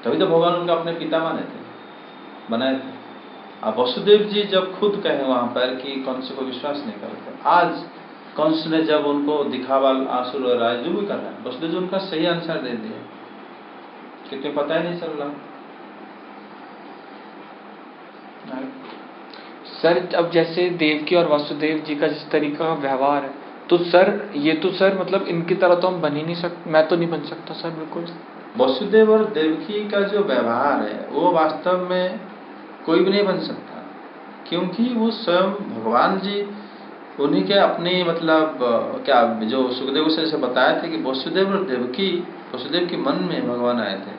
Speaker 1: तभी तो भगवान उनका अपने पिता माने थे, बनाए थे। अब वसुदेव जी जब खुद कहे वहां पर कि कंस को विश्वास नहीं करते, आज कंस ने जब उनको दिखावा आसुर और राज जो भी कर रहा है, वसुदेव जी उनका सही आंसर दे दिया, कितने पता ही नहीं चल रहा।
Speaker 2: सर अब जैसे देवकी और वासुदेव जी का जिस तरीका का व्यवहार है, तो सर ये तो सर मतलब इनकी तरह तो हम बन ही नहीं सकते, मैं तो नहीं बन सकता सर बिल्कुल।
Speaker 1: वसुदेव और देवकी का जो व्यवहार है वो वास्तव में कोई भी नहीं बन सकता, क्योंकि वो स्वयं भगवान जी उन्हीं के अपने मतलब क्या जो सुखदेव से जैसे बताया थे कि वसुदेव और देवकी, वसुदेव के मन में भगवान आए थे,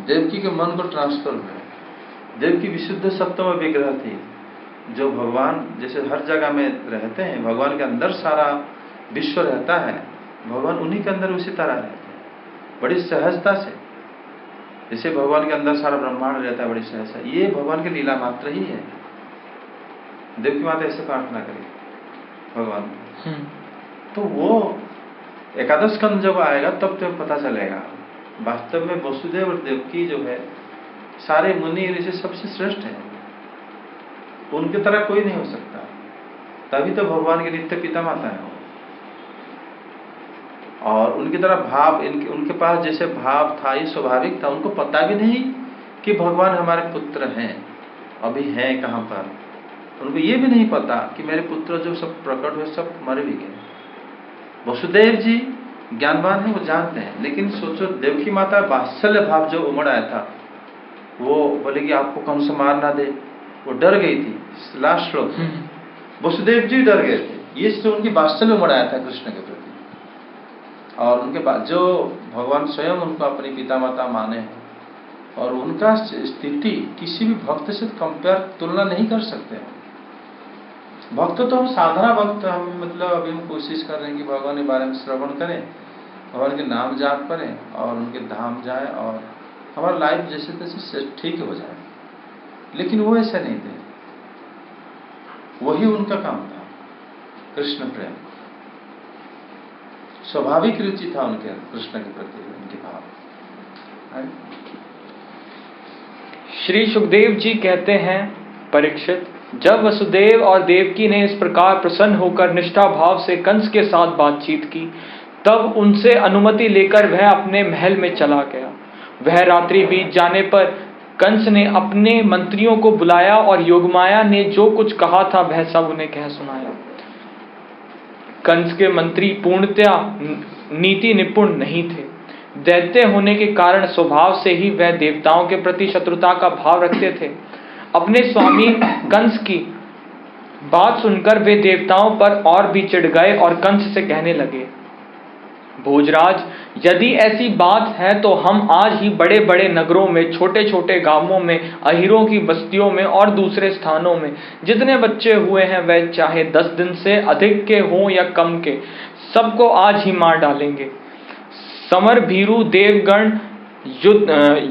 Speaker 1: देवकी के मन को ट्रांसफर हुए। देवकी विशुद्ध सत्व विग्रह थी, जो भगवान जैसे हर जगह में रहते हैं, भगवान के अंदर सारा विश्व रहता है, भगवान उन्हीं के अंदर उसी तरह रहते हैं बड़ी सहजता से, जैसे भगवान के अंदर सारा ब्रह्मांड रहता है बड़ी सहजता। ये भगवान की लीला मात्र ही है। देवकी माता ऐसे प्रार्थना करी भगवान को, तो वो एकादश स्कंद जब आएगा तब तो पता चलेगा वास्तव में वसुदेव और देवकी जो है सारे मुनि ऋषि सबसे श्रेष्ठ है, उनकी तरह कोई नहीं हो सकता, तभी तो भगवान के नित्य पिता माता है वो। और उनकी तरह भाव उनके पास जैसे भाव था ये स्वाभाविक था, उनको पता भी नहीं कि भगवान हमारे पुत्र हैं, अभी हैं कहाँ पर, उनको ये भी नहीं पता कि मेरे पुत्र जो सब प्रकट हुए सब मर भी गए। वसुदेव जी ज्ञानवान है, वो जानते हैं, लेकिन सोचो देवकी माता वात्सल्य भाव जो उमड़ आया था, वो बोले कि आपको कंस मार ना दे, वो डर गई थी। लास्ट श्लोक वसुदेव जी डर गए थे, ये तो उनकी वात्सल्य उमड़ आया था कृष्ण के प्रति, और उनके बाद जो भगवान स्वयं उनको अपनी पिता माता माने हैं, और उनका स्थिति किसी भी भक्त से कंपेयर तुलना नहीं कर सकते हैं। भक्त तो हम साधारण भक्त, हम मतलब अभी हम कोशिश कर रहे हैं कि भगवान के बारे में श्रवण करें, भगवान के नाम जाप करें और उनके धाम जाए और हमारा लाइफ जैसे तैसे ठीक हो जाए, लेकिन वो ऐसे नहीं थे, वही उनका काम था, कृष्ण प्रेम, स्वाभाविक रुचि था उनके कृष्ण के प्रति, उनके भाव।
Speaker 2: श्री सुखदेव जी कहते हैं, परीक्षित, जब वसुदेव और देवकी ने इस प्रकार प्रसन्न होकर निष्ठा भाव से कंस के साथ बातचीत की, तब उनसे अनुमति लेकर वह अपने महल में चला गया। वह रात्रि बीत जाने पर कंस ने अपने मंत्रियों को बुलाया और योगमाया ने जो कुछ कहा था वह सब उन्हें कह सुनाया। कंस के मंत्री पूर्णतया नीति निपुण नहीं थे। दैत्य होने के कारण स्वभाव से ही वह देवताओं के प्रति शत्रुता का भाव रखते थे। अपने स्वामी कंस की बात सुनकर वे देवताओं पर और भी चिढ़ गए और कंस से कहने लगे, भोजराज, यदि ऐसी बात है तो हम आज ही बड़े बड़े नगरों में, छोटे छोटे गांवों में, अहीरों की बस्तियों में और दूसरे स्थानों में जितने बच्चे हुए हैं, वह चाहे 10 दिन से अधिक के हों या कम के, सबको आज ही मार डालेंगे। समर भीरु देवगण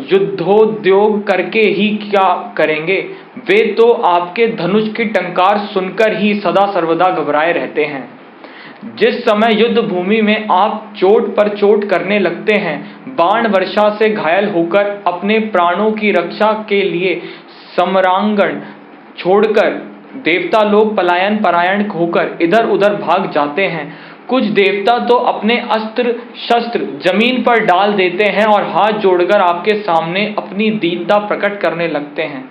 Speaker 2: युद्धोद्योग करके ही क्या करेंगे, वे तो आपके धनुष की टंकार सुनकर ही सदा सर्वदा घबराए रहते हैं। जिस समय युद्ध भूमि में आप चोट पर चोट करने लगते हैं, बाण वर्षा से घायल होकर अपने प्राणों की रक्षा के लिए समरांगण छोड़कर देवता लोग पलायन परायण होकर इधर उधर भाग जाते हैं। कुछ देवता तो अपने अस्त्र शस्त्र जमीन पर डाल देते हैं और हाथ जोड़कर आपके सामने अपनी दीनता प्रकट करने लगते हैं।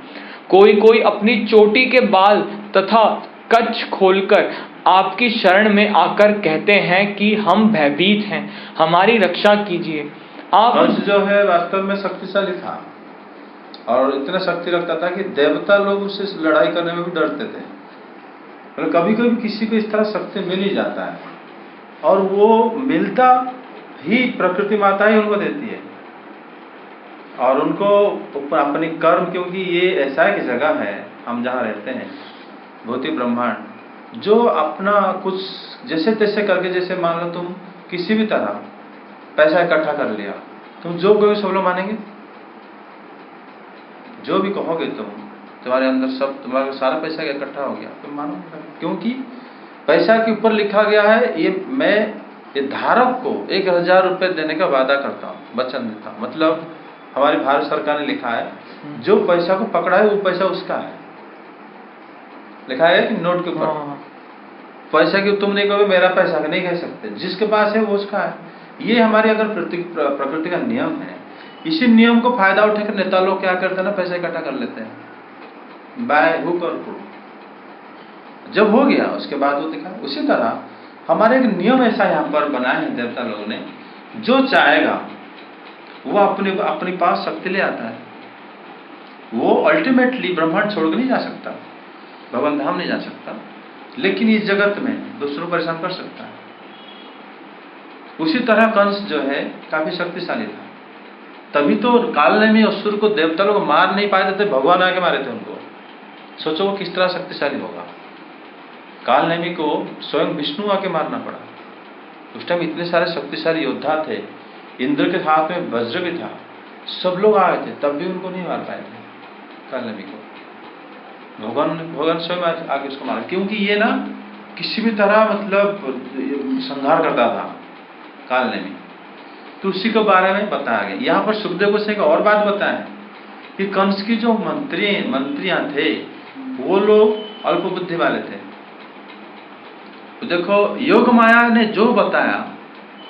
Speaker 2: कोई कोई अपनी चोटी के बाल तथा कच्छ खोलकर आपकी शरण में आकर कहते हैं कि हम भयभीत हैं, हमारी रक्षा कीजिए। आप
Speaker 1: कंस जो है वास्तव में शक्तिशाली था और इतना शक्ति रखता था कि देवता लोग उससे लड़ाई करने में भी डरते थे। मतलब कभी कभी किसी को इस तरह शक्ति मिल ही जाता है और वो मिलता ही प्रकृति माता ही उनको देती है और उनको अपने कर्म, क्योंकि ये ऐसा एक जगह है हम जहाँ रहते हैं भौतिक ब्रह्मांड, जो अपना कुछ जैसे तैसे करके, जैसे मान लो तुम किसी भी तरह पैसा इकट्ठा कर लिया, तुम जो कहोगे सब लोग मानेंगे, जो भी कहोगे तुम्हारे अंदर सब, तुम्हारा सारा पैसा इकट्ठा हो गया, तुम मानोगे, क्योंकि पैसा के ऊपर लिखा गया है ये धारक को 1000 रुपये देने का वादा करता हूँ, वचन देता हूँ। मतलब हमारी भारत सरकार ने लिखा है जो पैसा को पकड़ा है वो पैसा उसका है, लिखा है कि नोट के ऊपर पैसा की तुम नहीं कहोगे मेरा पैसा नहीं कह सकते, जिसके पास है वो उसका है। ये हमारी अगर प्रकृति का नियम है। इसी नियम को फायदा उठाकर नेता लोग क्या करते हैं ना, पैसा इकट्ठा कर लेते हैं बाय हुक और क्रूक। जब हो गया उसके बाद वो दिखा। उसी तरह हमारे एक नियम ऐसा यहाँ पर बनाए हैं देवता लोगों ने, जो चाहेगा वो अपने पास शक्ति ले आता है। वो अल्टीमेटली ब्रह्मांड छोड़कर नहीं जा सकता, भगवान धाम नहीं जा सकता, लेकिन इस जगत में दूसरों को परेशान कर सकता है। उसी तरह कंस जो है काफी शक्तिशाली था, तभी तो कालनेमी असुर को देवता लोग मार नहीं पाए थे, भगवान आके मारे थे उनको। सोचो वो किस तरह शक्तिशाली होगा। कालनेमी को स्वयं विष्णु आके मारना पड़ा। उस टाइम इतने सारे शक्तिशाली योद्धा थे, इंद्र के हाथ में वज्र भी था, सब लोग आए थे, तब भी उनको नहीं मार पाए थे कालनेमी को। भगवान स्वयं आगे उसको मारा, क्योंकि ये ना किसी भी तरह मतलब संहार करता था कालनेमी। तो उसी के बारे में बताया गया। यहाँ पर सुखदेव गोस्वामी एक और बात बताया कि कंस की जो मंत्रियां थे वो लोग अल्प बुद्धि वाले थे। तो देखो योग माया ने जो बताया,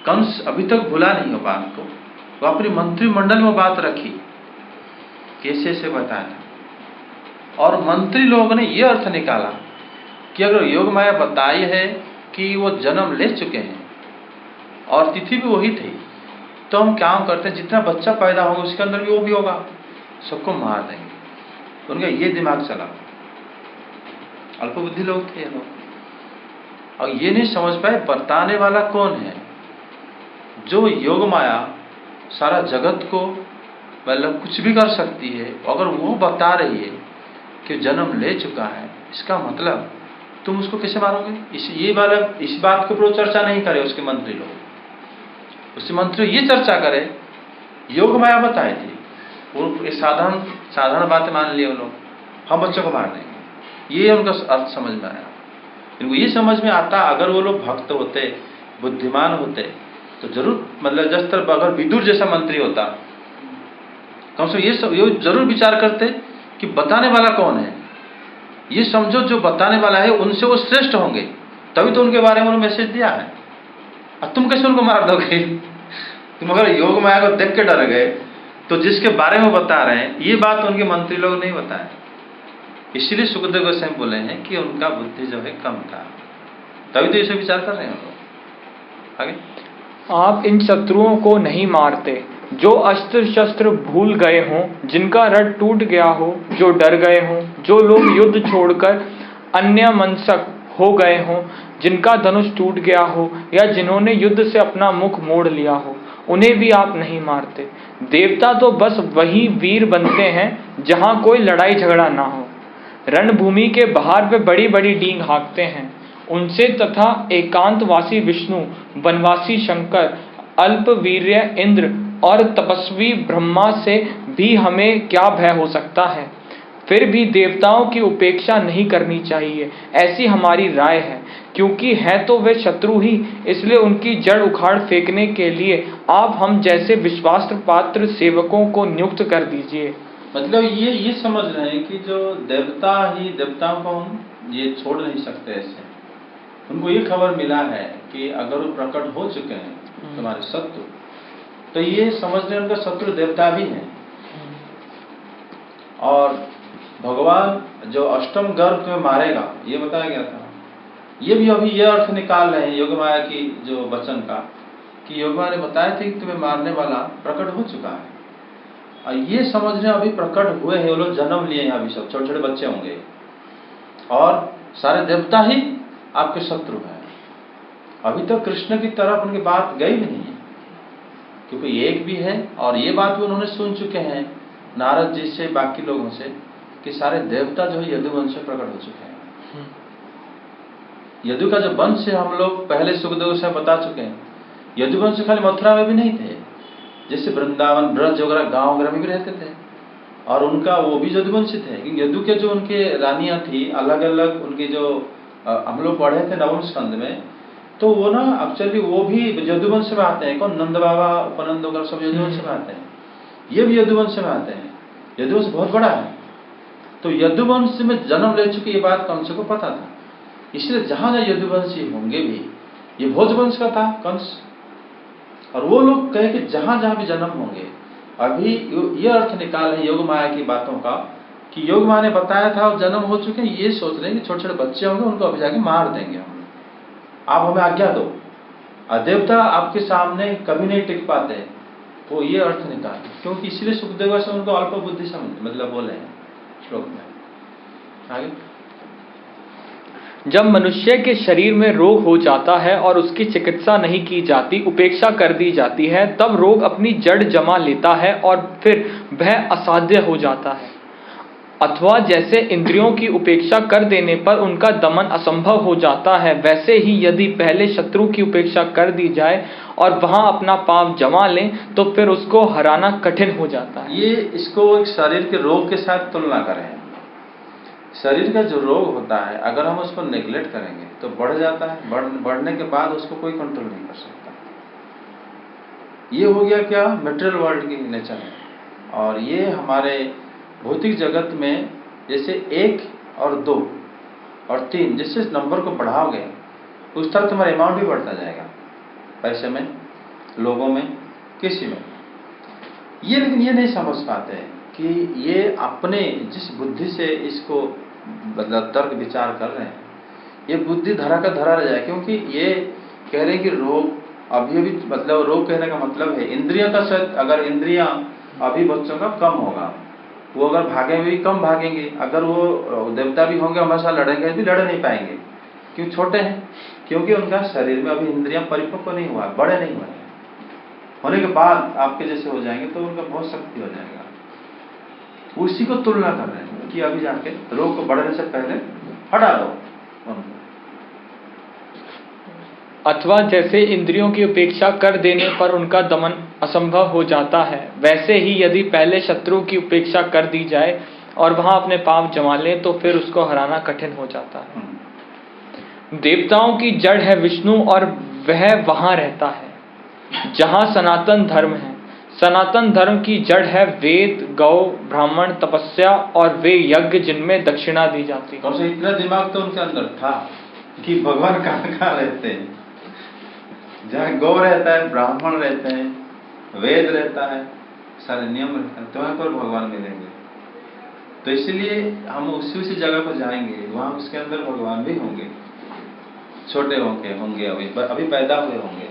Speaker 1: कंस अभी तक भूला नहीं हो बात को। वो अपनी मंत्रिमंडल में बात रखी, कैसे से बताया, और मंत्री लोगों ने ये अर्थ निकाला कि अगर योग माया बताई है कि वो जन्म ले चुके हैं और तिथि भी वही थी, तो हम क्या करते हैं, जितना बच्चा पैदा होगा उसके अंदर भी वो भी होगा, सबको मार देंगे। उनका ये दिमाग चला। अल्पबुद्धि लोग थे लोग, और ये नहीं समझ पाए बताने वाला कौन है। जो योग माया सारा जगत को मतलब कुछ भी कर सकती है, अगर वो बता रही है कि जन्म ले चुका है, इसका मतलब तुम उसको कैसे मारोगे? इस बात के ऊपर चर्चा नहीं करे उसके मंत्री लोग। उसके मंत्री ये चर्चा करे, योग माया बताई थी, वो साधारण बातें मान लिए वो लोग, हम बच्चों को मार देंगे। ये उनका अर्थ समझ में आया। इनको ये समझ में आता, अगर वो लोग भक्त होते, बुद्धिमान होते, तो जरूर मतलब जिस तरह अगर विदुर जैसा मंत्री होता, कम से कम ये जरूर विचार करते कि बताने वाला कौन है। ये समझो जो बताने वाला है उनसे वो श्रेष्ठ होंगे, तभी तो उनके बारे में उन्होंने मैसेज दिया है। अब तुम कैसे उनको मार दोगे? तुम अगर योग माया को देख के डर गए, तो जिसके बारे में बता रहे हैं ये बात उनके मंत्री लोग नहीं बताए। इसीलिए सुखदेव गोस्वामी बोले हैं कि उनका बुद्धि जो है कम था, तभी तो इसे विचार कर रहे हैं लोग। आगे
Speaker 2: आप इन शत्रुओं को नहीं मारते जो अस्त्र शस्त्र भूल गए हों, जिनका रथ टूट गया हो, जो डर गए हों, जो लोग युद्ध छोड़कर अन्यमनस्क हो गए हों, जिनका धनुष टूट गया हो, या जिन्होंने युद्ध से अपना मुख मोड़ लिया हो, उन्हें भी आप नहीं मारते। देवता तो बस वही वीर बनते हैं जहां कोई लड़ाई झगड़ा ना हो। रणभूमि के बाहर वे बड़ी बड़ी डींग हाँकते हैं। उनसे तथा एकांतवासी विष्णु, वनवासी शंकर, अल्पवीर्य इंद्र और तपस्वी ब्रह्मा से भी हमें क्या भय हो सकता है। फिर भी देवताओं की उपेक्षा नहीं करनी चाहिए, ऐसी हमारी राय है। क्योंकि है तो वे शत्रु ही, इसलिए उनकी जड़ उखाड़ फेंकने के लिए आप हम जैसे विश्वास पात्र सेवकों को नियुक्त कर दीजिए।
Speaker 1: मतलब ये समझ रहे हैं कि जो देवताओं को हम ये छोड़ नहीं सकते ऐसे। उनको ये खबर मिला है कि अगर वो प्रकट हो चुके हैं तुम्हारे शत्रु, तो ये समझ रहे हैं उनका शत्रु देवता भी है। और भगवान जो अष्टम गर्भ में मारेगा ये बताया गया था। ये भी अभी ये अर्थ निकाल रहे हैं योग माया की जो वचन का, कि योग माया ने बताया था कि तुम्हें मारने वाला प्रकट हो चुका है। और ये समझ रहे हैं अभी प्रकट हुए हैं, वो लोग जन्म लिए हैं, अभी सब छोटे छोटे बच्चे होंगे और सारे देवता ही आपके शत्रु हैं। अभी तक कृष्ण की तरफ उनकी बात गई नहीं है, क्योंकि एक भी है। और ये बात भी उन्होंने सुन चुके हैं नारद जी से, बाकी लोगों से, कि सारे देवता जो है यदुवंश से प्रकट हो चुके हैं। यदु का जो वंश है हम लोग पहले सुखदेव से बता चुके हैं। यदुवंश खाली मथुरा में भी नहीं थे, जैसे वृंदावन ब्रज वगैरह गाँव वगैरह में भी रहते थे, और उनका वो भी यदुवंश थे। क्योंकि यदु के जो उनके रानियां थी अलग अलग, उनके जो हम लोग पढ़े थे नवम स्कंद में, तो वो ना एक्चुअली वो भी यदुवंश में आते हैं। कौन? नंद बाबा, उपनंद वगैरह सब यदुवंश में आते हैं, ये भी यदुवंश में आते हैं। यदुवंश बहुत बड़ा है, तो यदुवंश में जन्म ले चुके ये बात कंस को पता था। इसलिए जहां जहां यदुवंशी होंगे भी, ये भोजवंश का था कंस, और वो लोग कहे कि जहां जहां भी जन्म होंगे, अभी ये अर्थ निकाल रहे योग माया की बातों का, कि योग माया ने बताया था और जन्म हो चुके हैं। ये सोच रहे हैं कि छोटे छोटे बच्चे होंगे, उनको अभी जाके मार देंगे हम, आप हमें आज्ञा दो। देवता आपके सामने कभी नहीं टिक पाते, तो ये अर्थ निकाल, क्योंकि इसलिए सुखदेव से उनको अल्प बुद्धि समझ मतलब बोले हैं श्लोक में। आगे,
Speaker 2: जब मनुष्य के शरीर में रोग हो जाता है और उसकी चिकित्सा नहीं की जाती, उपेक्षा कर दी जाती है, तब रोग अपनी जड़ जमा लेता है और फिर वह असाध्य हो जाता है। अथवा जैसे इंद्रियों की उपेक्षा कर देने पर उनका दमन असंभव हो जाता है, वैसे ही यदि पहले शत्रु की उपेक्षा कर दी जाए और वहां अपना पाप जमा लें, तो फिर उसको हराना कठिन हो जाता है।
Speaker 1: ये इसको एक शरीर के रोग के साथ तुलना करें। शरीर का जो रोग होता है, अगर हम उसको नेग्लेक्ट करेंगे तो बढ़ जाता है, बढ़ने के बाद उसको कोई कंट्रोल नहीं कर सकता। ये हो गया क्या? मटेरियल वर्ल्ड की नेचर है। और ये हमारे भौतिक जगत में जैसे 1 और 2 और 3 जिससे नंबर को बढ़ाओगे, उस तरह तुम्हारा अमाउंट भी बढ़ता जाएगा, पैसे में, लोगों में, किसी में। ये लेकिन ये नहीं समझ पाते हैं कि ये अपने जिस बुद्धि से इसको मतलब तर्क विचार कर रहे हैं, ये बुद्धि धरा का धरा रह जाए। क्योंकि ये कह रहे हैं कि रोग अभी मतलब रोग कहने का मतलब है इंद्रियों का शायद, अगर इंद्रियां अभी बच्चों का कम होगा, वो अगर भागेंगे भी कम भागेंगे। अगर वो देवता भी होंगे हमेशा लड़ेंगे भी लड़ नहीं पाएंगे, क्यों? छोटे हैं, क्योंकि उनका शरीर में अभी इंद्रियां परिपक्व नहीं हुआ, बड़े नहीं हुए। होने के बाद आपके जैसे हो जाएंगे तो उनका बहुत शक्ति हो जाएगा। उसी को तुलना कर रहे हैं कि अभी जाके रोग को बढ़ने से पहले हटा दो उनको।
Speaker 2: अथवा जैसे इंद्रियों की उपेक्षा कर देने पर उनका दमन असंभव हो जाता है, वैसे ही यदि पहले शत्रु की उपेक्षा कर दी जाए और वहां अपने पाप जमा लें, तो फिर उसको हराना कठिन हो जाता है। देवताओं की जड़ है विष्णु और वह वहां रहता है जहां सनातन धर्म है। सनातन धर्म की जड़ है वेद, गौ, ब्राह्मण, तपस्या और वे यज्ञ जिनमें दक्षिणा दी जाती है।
Speaker 1: और से इतना दिमाग तो उनके अंदर था कि भगवान कहाँ कहाँ रहते हैं। जहाँ गौ रहता है, ब्राह्मण रहते हैं, वेद रहता है, सारे नियम रहते हैं, तो वहाँ पर भगवान मिलेंगे। तो इसलिए हम उसी जगह पर जाएंगे, वहाँ उसके अंदर भगवान भी होंगे, छोटे होंगे अभी पैदा हुए होंगे।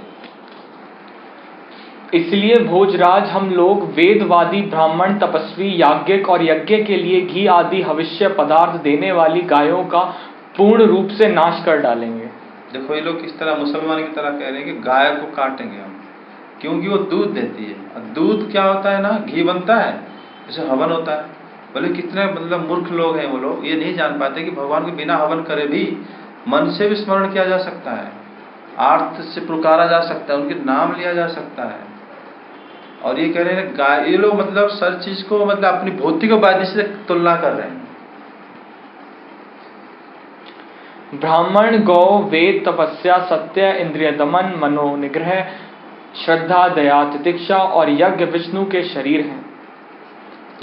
Speaker 2: इसलिए भोजराज हम लोग वेदवादी, ब्राह्मण, तपस्वी, याज्ञिक और यज्ञ के लिए घी आदि हविष्य पदार्थ देने वाली गायों का पूर्ण रूप से नाश कर डालेंगे। देखो
Speaker 1: ये लोग किस तरह मुसलमान की तरह कह रहे हैं कि गाय को काटेंगे हम, क्योंकि वो दूध देती है। और दूध क्या होता है ना, घी बनता है, जैसे हवन होता है। बोले कितने मतलब मूर्ख लोग हैं वो लोग, ये नहीं जान पाते कि भगवान के बिना हवन करे भी मन से भी स्मरण किया जा सकता है, आर्त से पुकारा जा सकता है, उनके नाम लिया जा सकता है। और ये कह रहे हैं गाय, ये लोग मतलब सर चीज को मतलब अपनी भौतिकवादी से तुलना कर रहे हैं
Speaker 2: ब्राह्मण, गौ, वेद, तपस्या, सत्य, इंद्रिय दमन, मनो निग्रह, श्रद्धा, दया, तितिक्षा और यज्ञ विष्णु के शरीर हैं।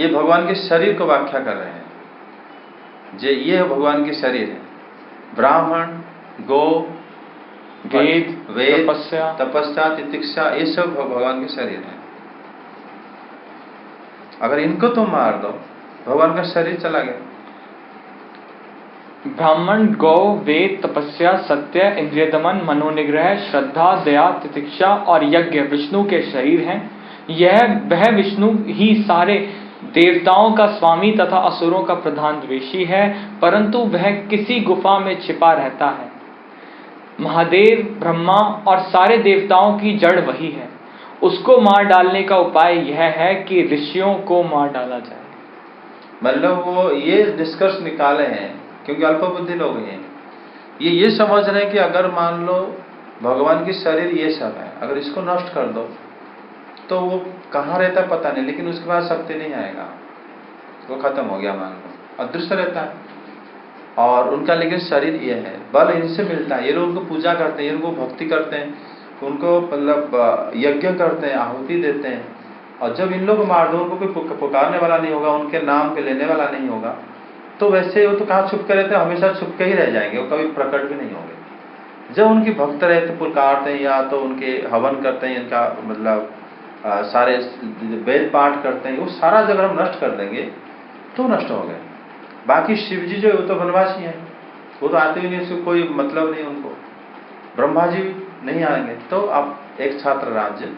Speaker 1: ये भगवान के शरीर को व्याख्या कर रहे हैं। ये भगवान के शरीर है। ब्राह्मण, गो,
Speaker 2: वेद,
Speaker 1: तपस्या, तितिक्षा, ये सब भगवान के शरीर है। अगर इनको तुम मार दो, भगवान का शरीर चला गया।
Speaker 2: ब्राह्मण, गौ, वेद, तपस्या, सत्य, इंद्रिय दमन, मनोनिग्रह, श्रद्धा, दया, तितिक्षा और यज्ञ विष्णु के शरीर हैं। वह विष्णु ही सारे देवताओं का स्वामी तथा असुरों का प्रधान द्वेषी है, परंतु वह किसी गुफा में छिपा रहता है। महादेव, ब्रह्मा और सारे देवताओं की जड़ वही है। उसको मार डालने का उपाय यह है कि ऋषियों को मार डाला जाए।
Speaker 1: मतलब वो ये निष्कर्ष निकाले हैं, क्योंकि अल्पबुद्धि लोग हैं, ये समझ रहे हैं कि अगर मान लो भगवान की शरीर ये सब है, अगर इसको नष्ट कर दो तो वो कहाँ रहता है पता नहीं, लेकिन उसके बाद शक्ति नहीं आएगा, वो खत्म हो गया, मान लो अदृश्य रहता है। और उनका लेकिन शरीर ये है, बल इनसे मिलता है। ये लोग उनको पूजा करते हैं, इनको भक्ति करते हैं, उनको मतलब यज्ञ करते हैं, आहुति देते हैं। और जब इन लोग मार दो, उनको कोई पुकारने वाला नहीं होगा, उनके नाम के लेने वाला नहीं होगा, तो वैसे वो तो कहाँ छुप के रहते हैं, हमेशा छुप के ही रह जाएंगे, वो कभी प्रकट भी नहीं होंगे। जब उनके भक्त रहते पुकारते हैं, या तो उनके हवन करते हैं, इनका मतलब सारे वेद पाठ करते हैं, वो सारा जब हम नष्ट कर देंगे तो नष्ट हो गए। बाकी शिव जी जो है वो तो वनवासी हैं, वो तो आते ही नहीं, उसको कोई मतलब नहीं उनको। ब्रह्मा जी नहीं आएंगे, तो आप एक छात्र राज्य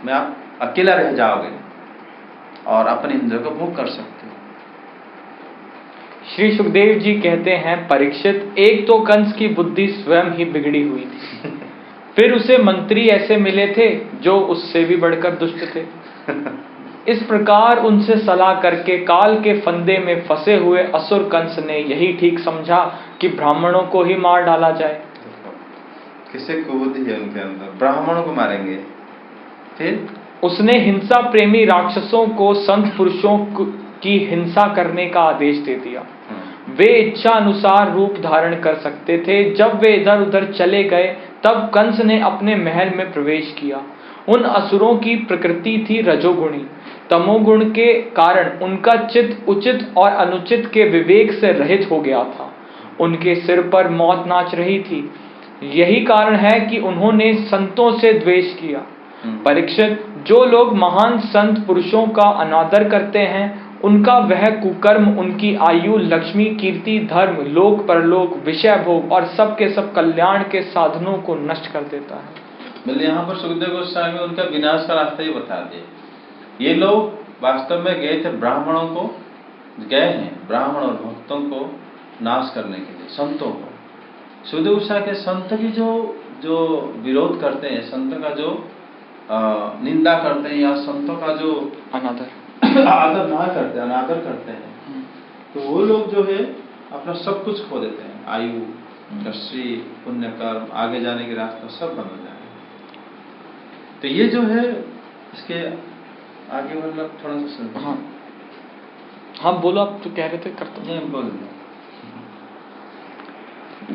Speaker 1: में आप अकेला रह जाओगे और अपने इंद्रियों को भोग कर सकते हो।
Speaker 2: श्री सुखदेव जी कहते हैं, परीक्षित, एक तो कंस की बुद्धि स्वयं ही बिगड़ी हुई थी, फिर उसे मंत्री ऐसे मिले थे जो उससे भी बढ़कर दुष्ट थे। इस प्रकार उनसे सलाह करके काल के फंदे में फंसे हुए असुर कंस ने यही ठीक समझा कि ब्राह्मणों को ही मार डाला जाए।
Speaker 1: किसे कुबुद्धि है उनके अंदर, ब्राह्मणों को मारेंगे। फिर
Speaker 2: उसने हिंसा प्रेमी राक्षसों को संत पुरुषों की हिंसा करने का आदेश दे दिया। वे इच्छा अनुसार रूप धारण कर सकते थे। जब वे इधर उधर चले गए, तब कंस ने अपने महल में प्रवेश किया। उन असुरों की प्रकृति थी रजोगुणी। तमोगुण के कारण उनका चित्त उचित और अनुचित के विवेक से रहित हो गया था। उनके सिर पर मौत नाच रही थी। यही कारण है कि उन्होंने संतों से द्वेष किया। परीक्षित, जो लोग महान संत पुरुषों का अनादर करते हैं, उनका वह कुकर्म उनकी आयु, लक्ष्मी, कीर्ति, धर्म, लोक परलोक, विषय भोग और सबके सब कल्याण के साधनों को नष्ट कर देता है।
Speaker 1: मतलब यहाँ पर सुखदेव गोस्वामी उनका विनाश का रास्ता ही बता दिए। ये लोग वास्तव में गए थे, ब्राह्मणों को गए हैं, ब्राह्मण और भक्तों को नाश करने के लिए, संतों को। सुखदेव गोस्वामी के संत की जो विरोध करते हैं, संतों का जो निंदा करते हैं, या संतों का जो आदर ना करते हैं, अनादर करते हैं, तो वो लोग जो है अपना सब कुछ खो देते हैं, आयु, यश्री, पुण्य कर्म, आगे जाने के रास्ता सब बंद हो जाएंगे। तो ये जो है इसके आगे मतलब थोड़ा सा सुन।
Speaker 2: हाँ बोलो, आप तो कह रहे थे, करता
Speaker 1: हूँ। बोल।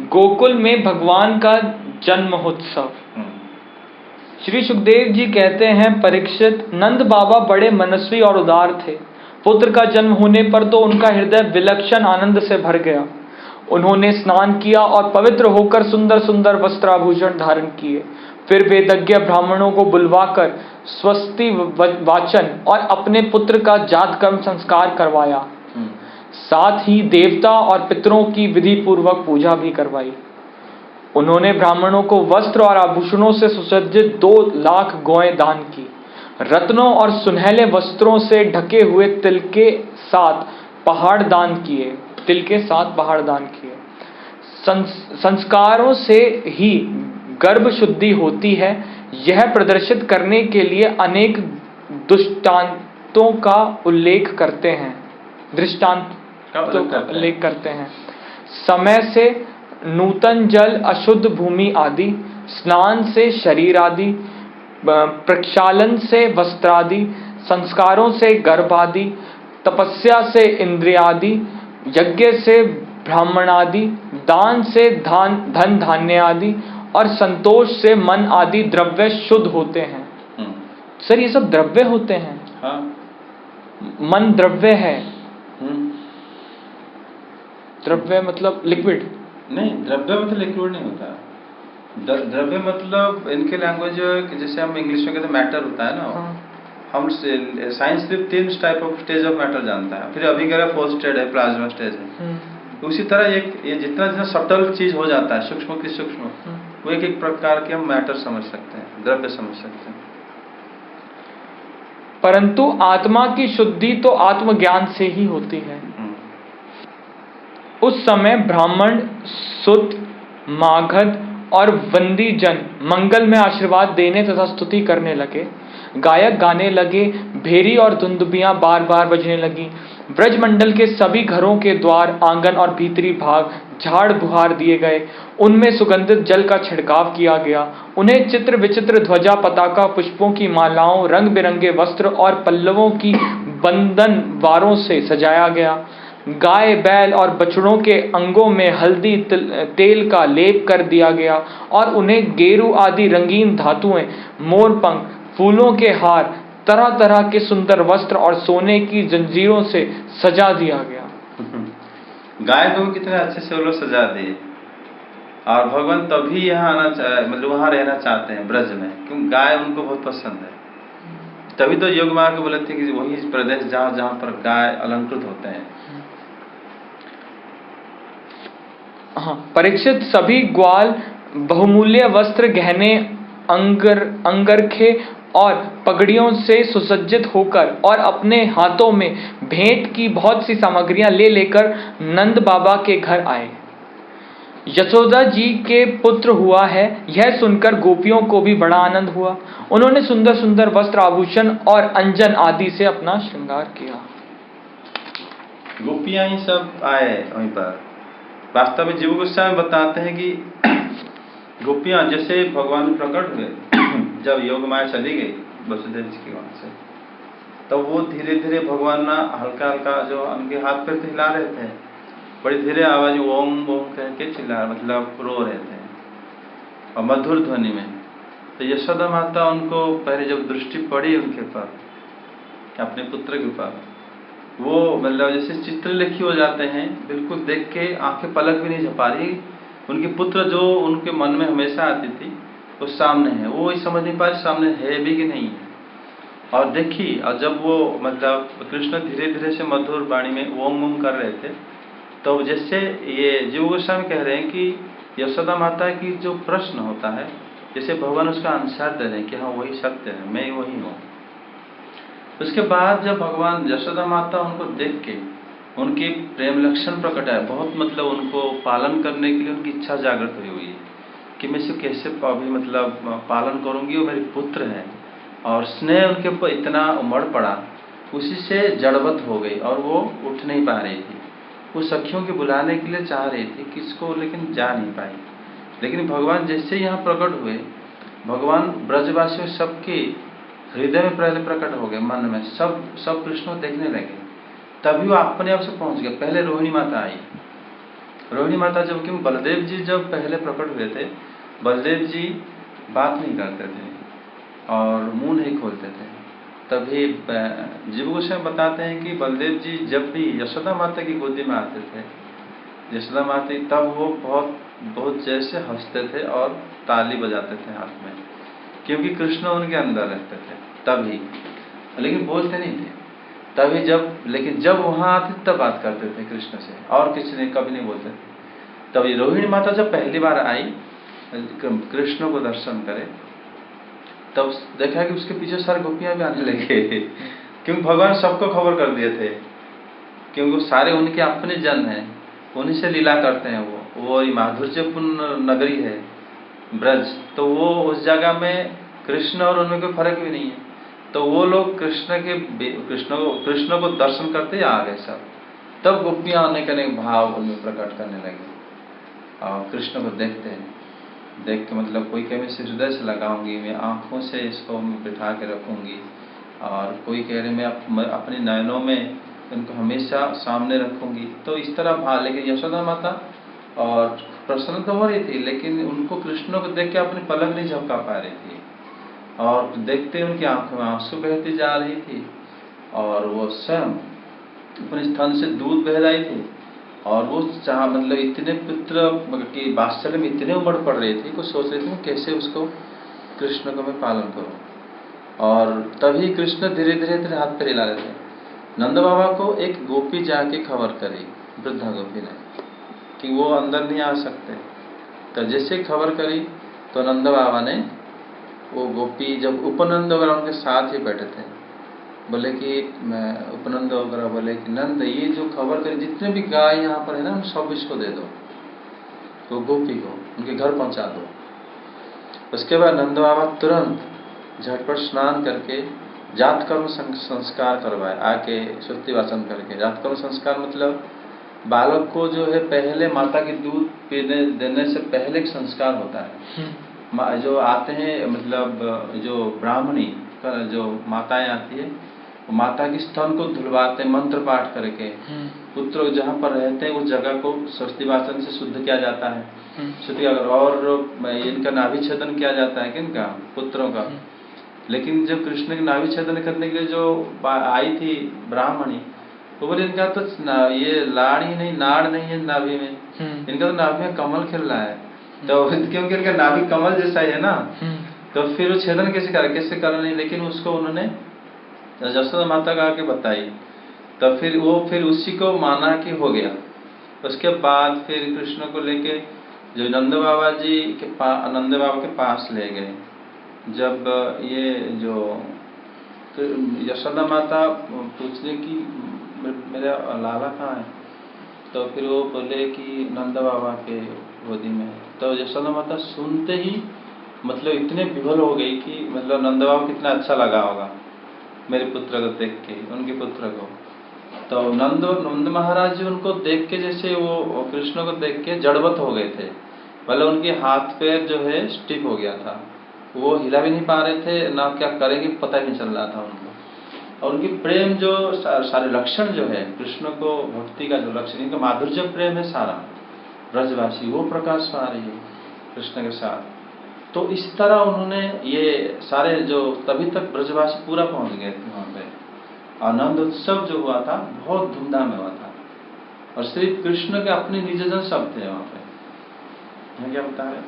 Speaker 2: गोकुल में भगवान का जन्म महोत्सव। श्री सुखदेव जी कहते हैं, परीक्षित, नंद बाबा बड़े मनस्वी और उदार थे। पुत्र का जन्म होने पर तो उनका हृदय विलक्षण आनंद से भर गया। उन्होंने स्नान किया और पवित्र होकर सुंदर सुंदर वस्त्राभूषण धारण किए। फिर वेदज्ञ ब्राह्मणों को बुलवाकर स्वस्ति वाचन और अपने पुत्र का जात कर्म संस्कार करवाया। साथ ही देवता और पितरों की विधि पूर्वक पूजा भी करवाई। उन्होंने ब्राह्मणों को वस्त्र और आभूषणों से सुसज्जित 2 लाख गौएं दान की। रत्नों और सुनहले वस्त्रों से ढके हुए तिल के साथ पहाड़ दान किए। संस्कारों से ही गर्भ शुद्धि होती है, यह प्रदर्शित करने के लिए अनेक दृष्टांतों का उल्लेख करते हैं। समय से नूतन जल, अशुद्ध भूमि आदि, स्नान से शरीर आदि, प्रक्षालन से वस्त्रादि, संस्कारों से गर्भ आदि, तपस्या से इंद्रियादि, यज्ञ से ब्राह्मण आदि, दान से धन धान्य आदि, और संतोष से मन आदि द्रव्य शुद्ध होते हैं। सर ये सब द्रव्य होते हैं?
Speaker 1: हाँ।
Speaker 2: मन द्रव्य है? द्रव्य मतलब लिक्विड?
Speaker 1: नहीं, द्रव्य मतलब लिक्विड नहीं होता। द्रव्य मतलब इनके लैंग्वेज जैसे हम इंग्लिश में कहते हैं मैटर होता है ना।
Speaker 2: हाँ।
Speaker 1: हम साइंस सिर्फ 3 type of stage of matter जानता है, फिर अभी कह रहा है 4th स्टेज है, प्लाज्मा स्टेज है। उसी तरह ये जितना सटल चीज हो जाता है, सूक्ष्म की सूक्ष्म, वो एक प्रकार के हम मैटर समझ सकते हैं, द्रव्य समझ सकते हैं।
Speaker 2: परंतु आत्मा की शुद्धि तो आत्मज्ञान से ही होती है। उस समय ब्राह्मण, सूत, मागध और वंदी जन मंगल में आशीर्वाद देने तथा स्तुति करने लगे। गायक गाने लगे, भेरी और दुंदुबियां बार बार बजने लगी। ब्रजमंडल के सभी घरों के द्वार, आंगन और भीतरी भाग झाड़ बुहार दिए गए, उनमें सुगंधित जल का छिड़काव किया गया। उन्हें चित्र विचित्र ध्वजा, पताका, पुष्पों की मालाओं, रंग बिरंगे वस्त्र और पल्लवों की बंधन वारों से सजाया गया। गाय, बैल और बछड़ों के अंगों में हल्दी तेल का लेप कर दिया गया और उन्हें गेरू आदि रंगीन धातुएं, मोरपंख, फूलों के हार, तरह तरह के सुंदर वस्त्र और सोने की जंजीरों से सजा दिया गया।
Speaker 1: गाय को कितने अच्छे से वो लोग सजा दिए। और भगवान तभी यहाँ आना मतलब वहाँ रहना चाहते हैं ब्रज में, क्योंकि गाय उनको बहुत पसंद है। तभी तो योग मार्ग के बोले थे कि वही प्रदेश जहाँ जहाँ पर गाय अलंकृत होते हैं।
Speaker 2: हाँ, परीक्षित सभी ग्वाल बहुमूल्य वस्त्र, गहने, अंगरखे और पगड़ियों से सुसज्जित होकर और अपने हाथों में भेंट की बहुत सी सामग्रियां ले लेकर नंद बाबा के घर आए। यशोदा जी के पुत्र हुआ है, यह सुनकर गोपियों को भी बड़ा आनंद हुआ। उन्होंने सुंदर सुंदर वस्त्र, आभूषण और अंजन आदि से अपना श्रृंगार किया।
Speaker 1: गोपियां ही सब आए वहीं पर। वास्तव में जीव गोस्वामी बताते हैं कि गोपियां जैसे भगवान प्रकट हुए, जब योग माया चली गई वसुदेव जी के वहां से, तो वो धीरे धीरे भगवान ना हल्का हल्का जो उनके हाथ पैर हिला रहे थे, बड़ी धीरे आवाज ओम ओम कह के चिल्ला, मतलब रो रहे थे और मधुर ध्वनि में। तो यशोदा माता उनको पहले जब दृष्टि पड़ी उनके ऊपर, अपने पुत्र के ऊपर, वो मतलब जैसे चित्रलेखी हो जाते हैं, बिल्कुल देख के आंखें पलक भी नहीं झपा रही। उनके पुत्र जो उनके मन में हमेशा आती थी वो सामने है, वो ही समझ नहीं पा रही सामने है भी कि नहीं है। और देखी, और जब वो मतलब कृष्ण धीरे धीरे से मधुर वाणी में ओम ओम कर रहे थे, तो जैसे ये जीव गोस्वामी कह रहे हैं कि यशोदा माता की जो प्रश्न होता है, जैसे भगवान उसका आंसर दे रहे हैं कि हाँ वही सत्य है, मैं वही हूँ। उसके बाद जब भगवान यशोदा माता उनको देख के उनकी प्रेम लक्षण प्रकट है, बहुत मतलब उनको पालन करने के लिए उनकी इच्छा जागृत हुई है कि मैं इसे कैसे अभी मतलब पालन करूंगी, वो मेरे पुत्र है। और स्नेह उनके ऊपर इतना उमड़ पड़ा, उसी से जड़वत हो गई और वो उठ नहीं पा रही थी। वो सखियों के बुलाने के लिए चाह रही थी किसको, लेकिन जा नहीं पाई। लेकिन भगवान जैसे यहाँ प्रकट हुए, भगवान ब्रजवासियों सबके हृदय में पहले प्रकट हो गए, मन में सब कृष्ण को देखने लगे। तभी वो अपने आप से पहुंच गए। पहले रोहिणी माता आई। रोहिणी माता जब, क्योंकि बलदेव जी जब पहले प्रकट हुए थे, बलदेव जी बात नहीं करते थे और मुंह नहीं खोलते थे। तभी जीव गोस्वामी बताते हैं कि बलदेव जी जब भी यशोदा माता की गोदी में आते थे, यशोदा माता, तब वो बहुत जैसे हंसते थे और ताली बजाते थे हाथ में, क्योंकि कृष्ण उनके अंदर रहते थे तभी, लेकिन बोलते नहीं थे तभी। लेकिन जब वहां आते तब बात करते थे कृष्ण से, और किसी ने कभी नहीं बोलते थे। तभी रोहिणी माता जब पहली बार आई कृष्ण को दर्शन करे, तब देखा कि उसके पीछे सारे गोपियां भी आने लगे, क्योंकि भगवान सबको खबर कर दिए थे, क्योंकि वो सारे उनके अपने जन हैं, उन्हीं से लीला करते हैं। वो माधुर्यपूर्ण नगरी है ब्रज, तो वो उस जगह में कृष्ण और उनमें कोई फर्क भी नहीं है। तो वो लोग कृष्ण को दर्शन करते आ गए सब। तब गोपियां आने का भाव उनमें प्रकट करने लगी और कृष्ण को देखते हैं, देख के मतलब कोई कहे मैं इसे हृदय से लगाऊंगी, मैं आंखों से इसको बिठा के रखूंगी, और कोई कह रहे मैं अपने नयनों में इनको हमेशा सामने रखूंगी। तो इस तरह लेकिन यशोदा माता और प्रसन्न तो हो रही थी, लेकिन उनको कृष्ण को देख के अपनी पलक नहीं झपका पा रही थी, और देखते उनकी आंखों में आंसू बहती जा रही थी, और वो स्वयं अपने स्तन से दूध बह रही थी, और वो मतलब इतने पुत्र की वात्सल्य में इतने उमड़ पड़ रही थी, कुछ सोच रही थी कैसे उसको कृष्ण को मैं पालन करूं। और तभी कृष्ण धीरे धीरे धीरे हाथ पर हिला रहे थे। नंद बाबा को एक गोपी जाके खबर करी, वृद्धा गोपी ने, कि वो अंदर नहीं आ सकते। तो जैसे खबर करी तो नंद बाबा ने, वो गोपी जब उपनंद वगैरह उनके साथ ही बैठे थे, बोले कि उपनंद वगैरह बोले कि नंद, ये जो खबर करी जितने भी गाय यहाँ पर है ना, उन सब इसको दे दो, वो गोपी को उनके घर पहुंचा दो। उसके बाद नंद बाबा तुरंत झटपट स्नान करके जात कर्म संस्कार करवाए, आके सुस्ति वाचन करके। जात कर्म संस्कार मतलब बालक को जो है पहले माता की दूध पीने देने से पहले एक संस्कार होता है। जो आते हैं मतलब जो ब्राह्मणी जो माताएं आती है, वो माता की स्तन को धुलवाते मंत्र पाठ करके। पुत्र जहाँ पर रहते हैं उस जगह को स्वस्ति वाचन से शुद्ध किया जाता है, शुद्ध किया, और इनका नाभि छेदन किया जाता है, किनका, पुत्रों का। लेकिन जब कृष्ण के नाभि छेदन करने के लिए जो आई थी ब्राह्मणी, तो बोले इनका तो ये लाड़ ही नहीं, नाड़ नहीं है नाभि में, इनका तो नाभि में कमल खिल रहा है। तो क्योंकि इनका नाभि कमल जैसा ही है ना, तो फिर वो छेदन कैसे कर नहीं। लेकिन उसको उन्होंने यशोदा माता का आके बताई, तो फिर उसी को माना कि हो गया। उसके बाद फिर कृष्ण को लेके जो नंद बाबा के पास ले गए। जब ये जो यशोदा माता पूछने की मेरा लाला कहाँ है, तो फिर वो बोले कि नंद बाबा के गोदी में। तो यशोदा माता सुनते ही मतलब इतने विभोर हो गई कि मतलब नंद बाबा कितना अच्छा लगा होगा मेरे पुत्र को देख के, उनके पुत्र को। तो नंद महाराज जी उनको देख के, जैसे वो कृष्ण को देख के जड़वत हो गए थे, मतलब उनके हाथ पैर जो है स्टिफ हो गया था, वो हिला भी नहीं पा रहे थे, ना क्या करेंगे पता ही नहीं चल रहा था उनको। और उनकी प्रेम जो सारे लक्षण जो है कृष्ण को, भक्ति का जो लक्षण, इनका माधुर्य प्रेम है सारा ब्रजवासी, वो प्रकाश पा रही है कृष्ण के साथ। तो इस तरह उन्होंने ये सारे जो, तभी तक ब्रजवासी पूरा पहुंच गए थे वहाँ पे। आनंद उत्सव जो हुआ था बहुत धूमधाम में हुआ था, और श्री कृष्ण के अपने निजजन सब थे वहाँ पे। क्या बता रहे?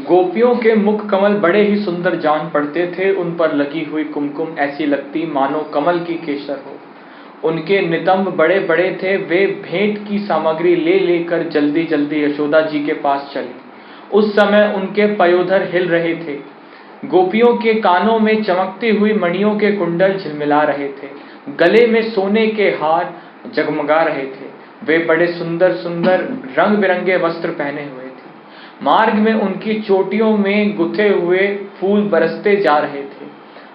Speaker 2: गोपियों के मुख कमल बड़े ही सुंदर जान पड़ते थे, उन पर लगी हुई कुमकुम ऐसी लगती मानो कमल की केसर हो। उनके नितंब बड़े बड़े थे, वे भेंट की सामग्री ले लेकर जल्दी जल्दी यशोदा जी के पास चले। उस समय उनके पयोधर हिल रहे थे, गोपियों के कानों में चमकती हुई मणियों के कुंडल झिलमिला रहे थे, गले में सोने के हार जगमगा रहे थे। वे बड़े सुंदर सुंदर रंग बिरंगे वस्त्र पहने हुए थे। मार्ग में उनकी चोटियों में गुथे हुए फूल बरसते जा रहे थे।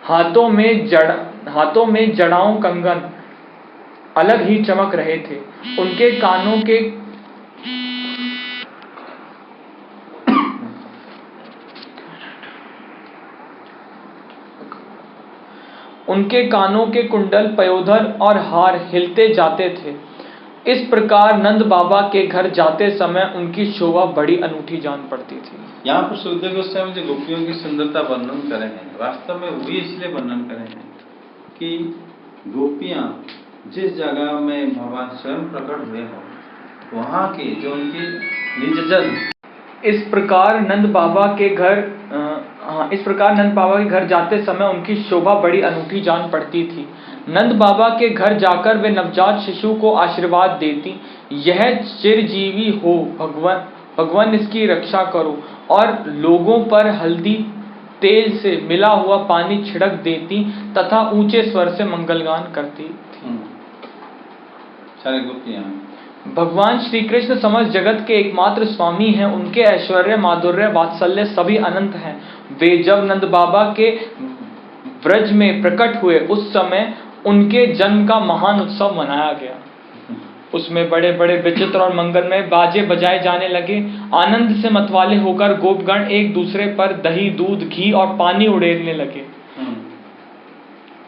Speaker 2: हाथों में जड़ाओं कंगन अलग ही चमक रहे थे। उनके कानों के कुंडल, पयोधर और हार हिलते जाते थे। इस प्रकार नंद बाबा के घर जाते समय उनकी शोभा बड़ी अनूठी जान पड़ती थी।
Speaker 1: यहाँ पर सुखदेव गोस्वामी जो गोपियों की सुंदरता वर्णन करे हैं, वास्तव में वही इसलिए वर्णन करे हैं कि गोपियाँ जिस जगह में भगवान स्वयं प्रकट हुए हो, वहाँ के जो उनके निजजन।
Speaker 2: इस प्रकार नंद बाबा के घर जाते समय उनकी शोभा बड़ी अनूठी जान पड़ती थी। नंद बाबा के घर जाकर वे नवजात शिशु को आशीर्वाद देती, यह चिरजीवी हो, भगवान इसकी रक्षा करो, और लोगों पर हल्दी तेल से मिला हुआ पानी छिड़क देती तथा ऊंचे स्वर से मंगलगान करती थी।
Speaker 1: सारे गोपियां।
Speaker 2: भगवान श्री कृष्ण समस्त जगत के एकमात्र स्वामी हैं, उनके ऐश्वर्य, माधुर्य, वात्सल्य सभी अनंत हैं। वे जब नंद बाबा के व्रज में प्रकट हुए, उस समय उनके जन्म का महान उत्सव मनाया गया। उसमें बड़े बड़े विचित्र और मंगलमय बाजे बजाए जाने लगे। आनंद से मतवाले होकर गोपगण एक दूसरे पर दही, दूध, घी और पानी उड़ेलने लगे।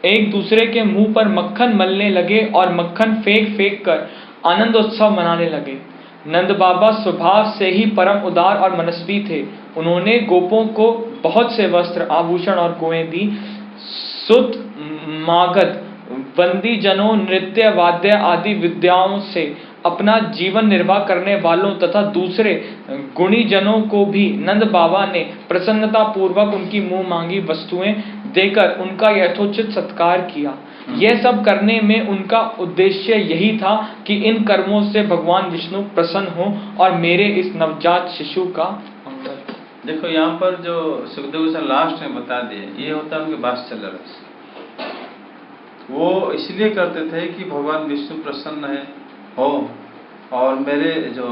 Speaker 2: एक दूसरे के मुंह पर मक्खन मलने लगे और मक्खन फेंक फेंक कर आनंद उत्सव मनाने लगे। नंद बाबा स्वभाव से ही परम उदार और मनस्वी थे। उन्होंने गोपों को बहुत से वस्त्र, आभूषण और गोएं दी। सुत, मागध, बंदी जनों, नृत्य, वाद्य आदि विद्याओं से अपना जीवन निर्वाह करने वालों तथा दूसरे गुणी जनों को भी नंद बाबा ने प्रसन्नता पूर्वक उनकी मुंह मांगी वस्तुएं देकर उनका यथोचित सत्कार किया। यह सब करने में उनका उद्देश्य यही था कि इन कर्मों से भगवान विष्णु प्रसन्न हो और मेरे इस नवजात शिशु का मंगल।
Speaker 1: देखो यहाँ पर जो सुखदेव गोस्वामी लास्ट में बता दिए, ये होता है उनके वात्सल्य रस। वो इसलिए करते थे कि भगवान विष्णु प्रसन्न हो और मेरे जो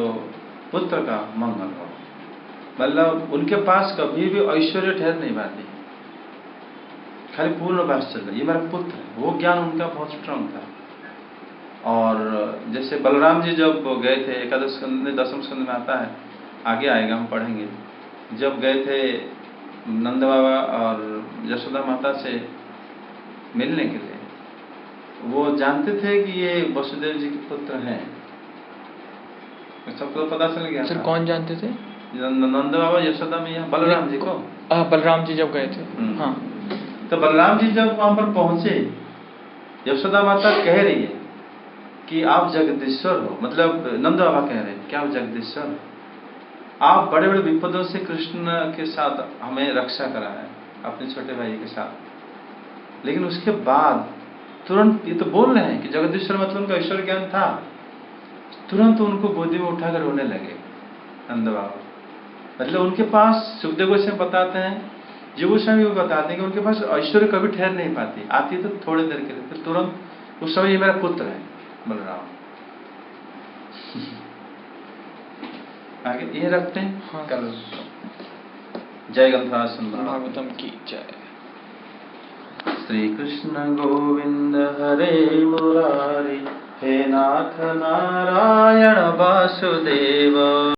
Speaker 1: पुत्र का मंगल हो। मतलब उनके पास कभी भी ऐश्वर्य ठहर नहीं पाती, खाली पूर्ण वात्सल्य, ये मेरा पुत्र है, वो ज्ञान उनका बहुत स्ट्रांग था। और जैसे बलराम जी जब गए थे, एकादश स्कंद में 10वें स्कंद में आता है, आगे आएगा, हम पढ़ेंगे। जब गए थे नंद बाबा और यशोदा माता से मिलने के लिए, वो जानते थे कि ये वसुदेव जी के पुत्र हैं, सबको पता चल गया।
Speaker 2: सर कौन जानते थे?
Speaker 1: नंद बाबा यशोदा मैया बलराम जी को।
Speaker 2: बलराम जी जब गए थे। हाँ,
Speaker 1: तो बलराम जी जब वहां पर पहुंचे, यशोदा माता कह रही है कि आप जगदीश्वर हो, मतलब नंद बाबा कह रहे हैं कि आप जगदीश्वर हो, आप बड़े बड़े विपदों से कृष्ण के साथ हमें रक्षा करा है, अपने छोटे भाई के साथ। लेकिन उसके बाद तुरंत ये तो बोल रहे हैं कि जगदीश्वर, मतलब उनका ईश्वर ज्ञान था, तुरंत उनको गोदी में उठाकर रोने लगे नंद बाबा। मतलब उनके पास, सुखदेव गोस्वामी बताते हैं, जीव गोस्वामी भी बताते हैं कि उनके पास ऐश्वर्य कभी ठहर नहीं पाती, आती तो थोड़ी देर के लिए, फिर तुरंत उस समय ये मेरा पुत्र है बलराम। आगे ये रखते हैं।
Speaker 2: हाँ।
Speaker 1: कल जय गंधराज
Speaker 2: भागवतम की जय।
Speaker 1: श्री कृष्ण गोविंद हरे मुरारी, हे नाथ नारायण वासुदेव।